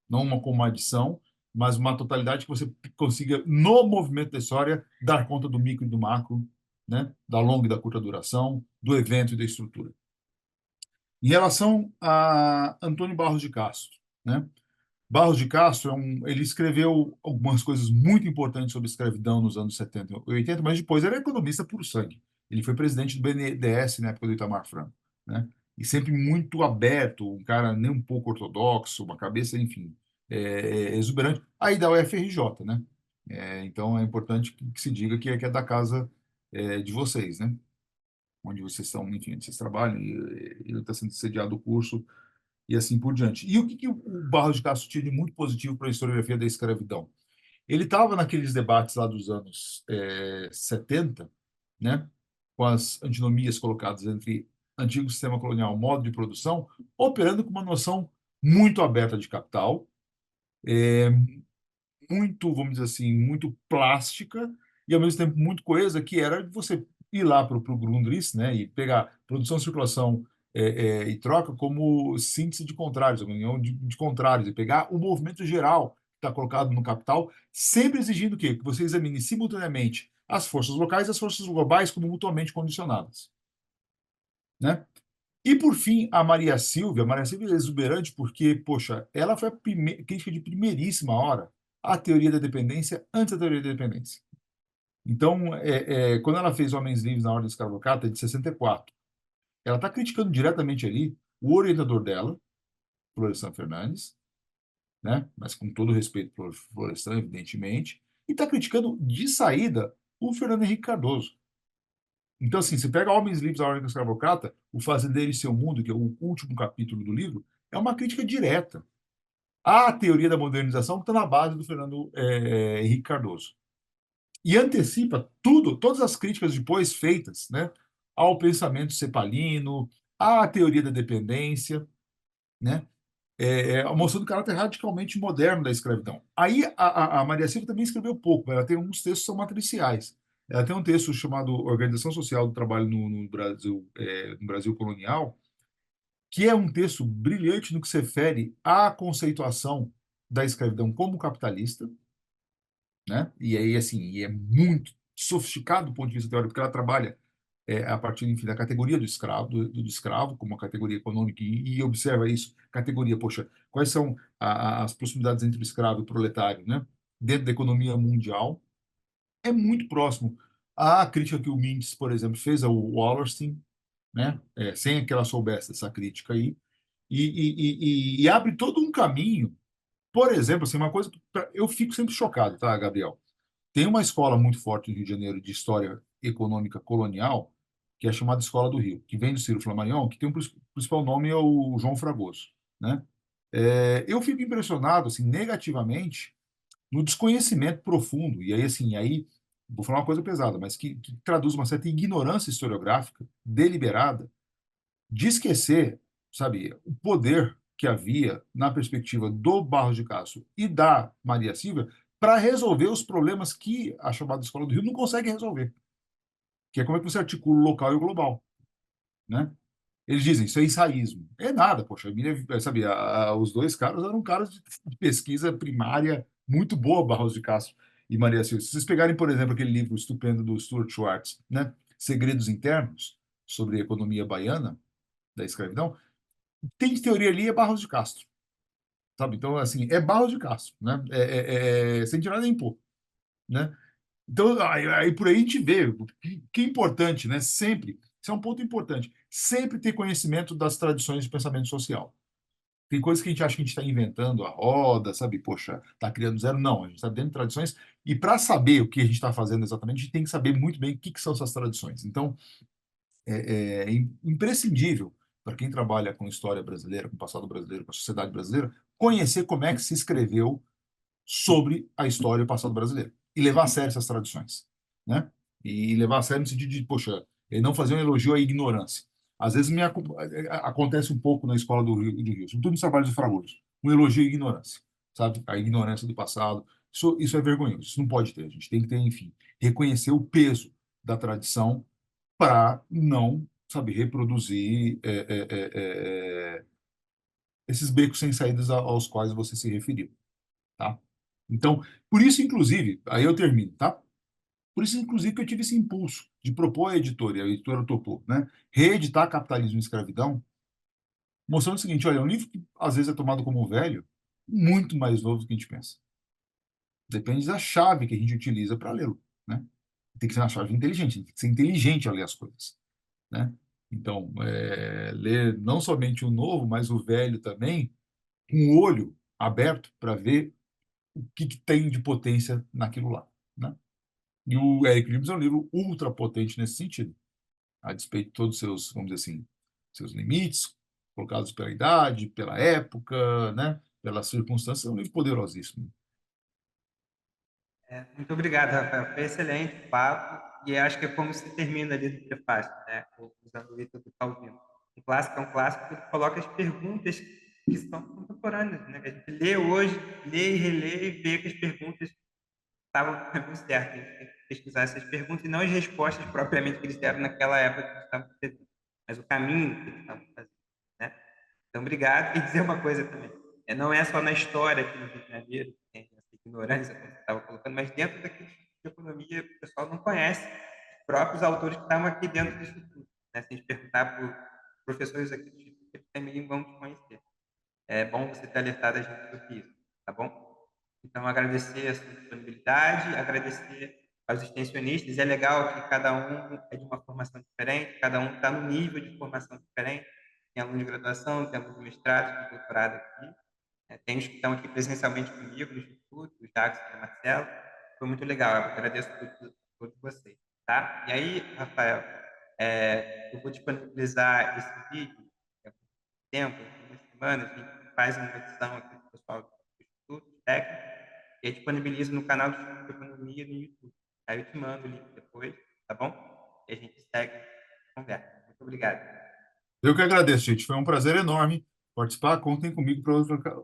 não como uma adição, mas uma totalidade que você consiga, no movimento da história, dar conta do micro e do macro, né? Da longa e da curta duração, do evento e da estrutura. Em relação a Antônio Barros de Castro, né? Barros de Castro, ele escreveu algumas coisas muito importantes sobre escravidão nos anos 70 e 80, mas depois era economista por sangue. Ele foi presidente do BNDES na época do Itamar Franco, né? E sempre muito aberto, um cara nem um pouco ortodoxo, uma cabeça, enfim, exuberante. Aí da UFRJ, né? Então é importante que se diga que é da casa de vocês, né? Onde vocês estão, enfim, onde vocês trabalham, e ele está sendo sediado o curso e assim por diante. E o que o Barros de Castro tinha de muito positivo para a historiografia da escravidão? Ele estava naqueles debates lá dos anos 70, né, com as antinomias colocadas entre antigo sistema colonial, modo de produção, operando com uma noção muito aberta de capital, muito, vamos dizer assim, muito plástica e ao mesmo tempo muito coesa, que era de você ir lá para o Grundrisse, né, e pegar produção, circulação e troca como síntese de contrários, uma união de contrários, e pegar o movimento geral que está colocado no capital, sempre exigindo o quê? Que você examine simultaneamente as forças locais e as forças globais como mutuamente condicionadas, né? E, por fim, a Maria Silvia é exuberante porque, poxa, ela foi a crítica de primeiríssima hora à teoria da dependência antes da teoria da dependência. Então, quando ela fez Homens Livres na Ordem Escravocrata, de 64, ela está criticando diretamente ali o orientador dela, Florestan Fernandes, né? Mas com todo respeito por Florestan, evidentemente, e está criticando de saída o Fernando Henrique Cardoso. Então, assim, você pega Homens Livres, a Ordem Escravocrata, O Fazendeiro e Seu Mundo, que é o último capítulo do livro, é uma crítica direta à teoria da modernização que está na base do Fernando Henrique Cardoso. E antecipa tudo, todas as críticas depois feitas, né, ao pensamento cepalino, à teoria da dependência, né, mostrando o caráter radicalmente moderno da escravidão. Aí a Maria Silva também escreveu pouco, ela tem alguns textos que são matriciais. Ela tem um texto chamado Organização Social do Trabalho no Brasil Colonial, que é um texto brilhante no que se refere à conceituação da escravidão como capitalista, né? E aí, assim, é muito sofisticado do ponto de vista teórico, porque ela trabalha a partir, enfim, da categoria do escravo, do escravo como uma categoria econômica, e observa isso, categoria, poxa, quais são as proximidades entre o escravo e o proletário, né? Dentro da economia mundial, é muito próximo à crítica que o Mendes, por exemplo, fez ao Wallerstein, né? Sem que ela soubesse essa crítica aí, e abre todo um caminho. Por exemplo, assim, uma coisa que eu fico sempre chocado, tá, Gabriel? Tem uma escola muito forte no Rio de Janeiro de história econômica colonial, que é chamada Escola do Rio, que vem do Ciro Flammarion, que tem principal nome é o João Fragoso, né? Eu fico impressionado, assim, negativamente, no desconhecimento profundo, e aí, assim, aí vou falar uma coisa pesada, mas que traduz uma certa ignorância historiográfica deliberada de esquecer, sabe, o poder que havia na perspectiva do Barros de Castro e da Maria Silvia para resolver os problemas que a chamada Escola do Rio não consegue resolver, que é como é que você articula o local e o global, né? Eles dizem, isso é ensaísmo. É nada, poxa, sabe, os dois caras eram caras de pesquisa primária muito boa, Barros de Castro e Maria Silvia. Se vocês pegarem, por exemplo, aquele livro estupendo do Stuart Schwartz, né, Segredos Internos, sobre a economia baiana, da escravidão, tem de teoria ali é Barros de Castro, sabe? Então, assim, é Barros de Castro, né? Sem tirar nem pôr, né? Então, aí por aí a gente vê o que é importante, né? Sempre, isso é um ponto importante, sempre ter conhecimento das tradições de pensamento social. Tem coisas que a gente acha que a gente está inventando a roda, sabe? Poxa, está criando zero. Não, a gente está dentro de tradições. E para saber o que a gente está fazendo exatamente, a gente tem que saber muito bem o que são essas tradições. Então, imprescindível para quem trabalha com história brasileira, com passado brasileiro, com a sociedade brasileira, conhecer como é que se escreveu sobre a história e o passado brasileiro e levar a sério essas tradições, né? E levar a sério no sentido de, poxa, não fazer um elogio à ignorância. Às vezes acontece um pouco na escola do Rio, sobretudo nos trabalhos de Fragoso, um elogio à ignorância, sabe? A ignorância do passado. Isso é vergonhoso, isso não pode ter. A gente tem que ter, enfim, reconhecer o peso da tradição para não, sabe, reproduzir esses becos sem saídas aos quais você se referiu, tá? Então, por isso, inclusive, aí eu termino, tá? Por isso, inclusive, que eu tive esse impulso de propor à editora, e a editora topou, né? Reeditar Capitalismo e Escravidão, mostrando o seguinte, olha, é um livro que às vezes é tomado como velho, muito mais novo do que a gente pensa. Depende da chave que a gente utiliza para lê-lo, né? Tem que ser uma chave inteligente, tem que ser inteligente ao ler as coisas, né? Então, ler não somente o novo, mas o velho também, com o olho aberto para ver o que tem de potência naquilo lá, né? E o Eric Libs é um livro ultra potente nesse sentido, a despeito de todos os seus, vamos dizer assim, seus limites, colocados pela idade, pela época, né? Pelas circunstâncias, é um livro poderosíssimo.
Muito obrigado, Rafael. Foi excelente o papo. E acho que é como se termina ali no prefácio, né? Usando o Ítalo Calvino. Um clássico é um clássico que coloca as perguntas que são contemporâneas, né? Que a gente lê hoje, lê e relê e vê que as perguntas estavam no caminho certo. A gente tem que pesquisar essas perguntas e não as respostas propriamente que eles deram naquela época que eles estavam fazendo, mas o caminho que eles estavam fazendo, né? Então, obrigado. E dizer uma coisa também. Não é só na história aqui no Rio de Janeiro que tem essa ignorância, como você estava colocando, mas dentro daquele tipo de economia, o pessoal não conhece os próprios autores que estavam aqui dentro do Instituto, né? Se a gente perguntar para os professores aqui do Instituto, eles também vão te conhecer. É bom você ter alertado a gente sobre isso, tá bom? Então, agradecer a sua disponibilidade, agradecer aos extensionistas. É legal que cada um é de uma formação diferente, cada um está no nível de formação diferente. Tem aluno de graduação, tem aluno de mestrado, de doutorado aqui. Tem os que estão aqui presencialmente comigo no Instituto, o Jackson e o Marcelo. Foi muito legal, eu agradeço a todos vocês. Tá? E aí, Rafael, eu vou disponibilizar esse vídeo tempo, algumas semanas, a gente faz uma edição aqui do pessoal do Instituto Técnico e aí disponibiliza no canal do Instituto de Economia no YouTube. Aí eu te mando o link depois, tá bom? E a gente segue a conversa. Muito obrigado.
Eu que agradeço, gente. Foi um prazer enorme participar. Contem comigo para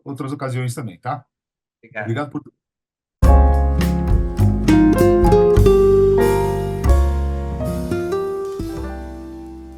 outras ocasiões também, tá?
Obrigado.
Obrigado por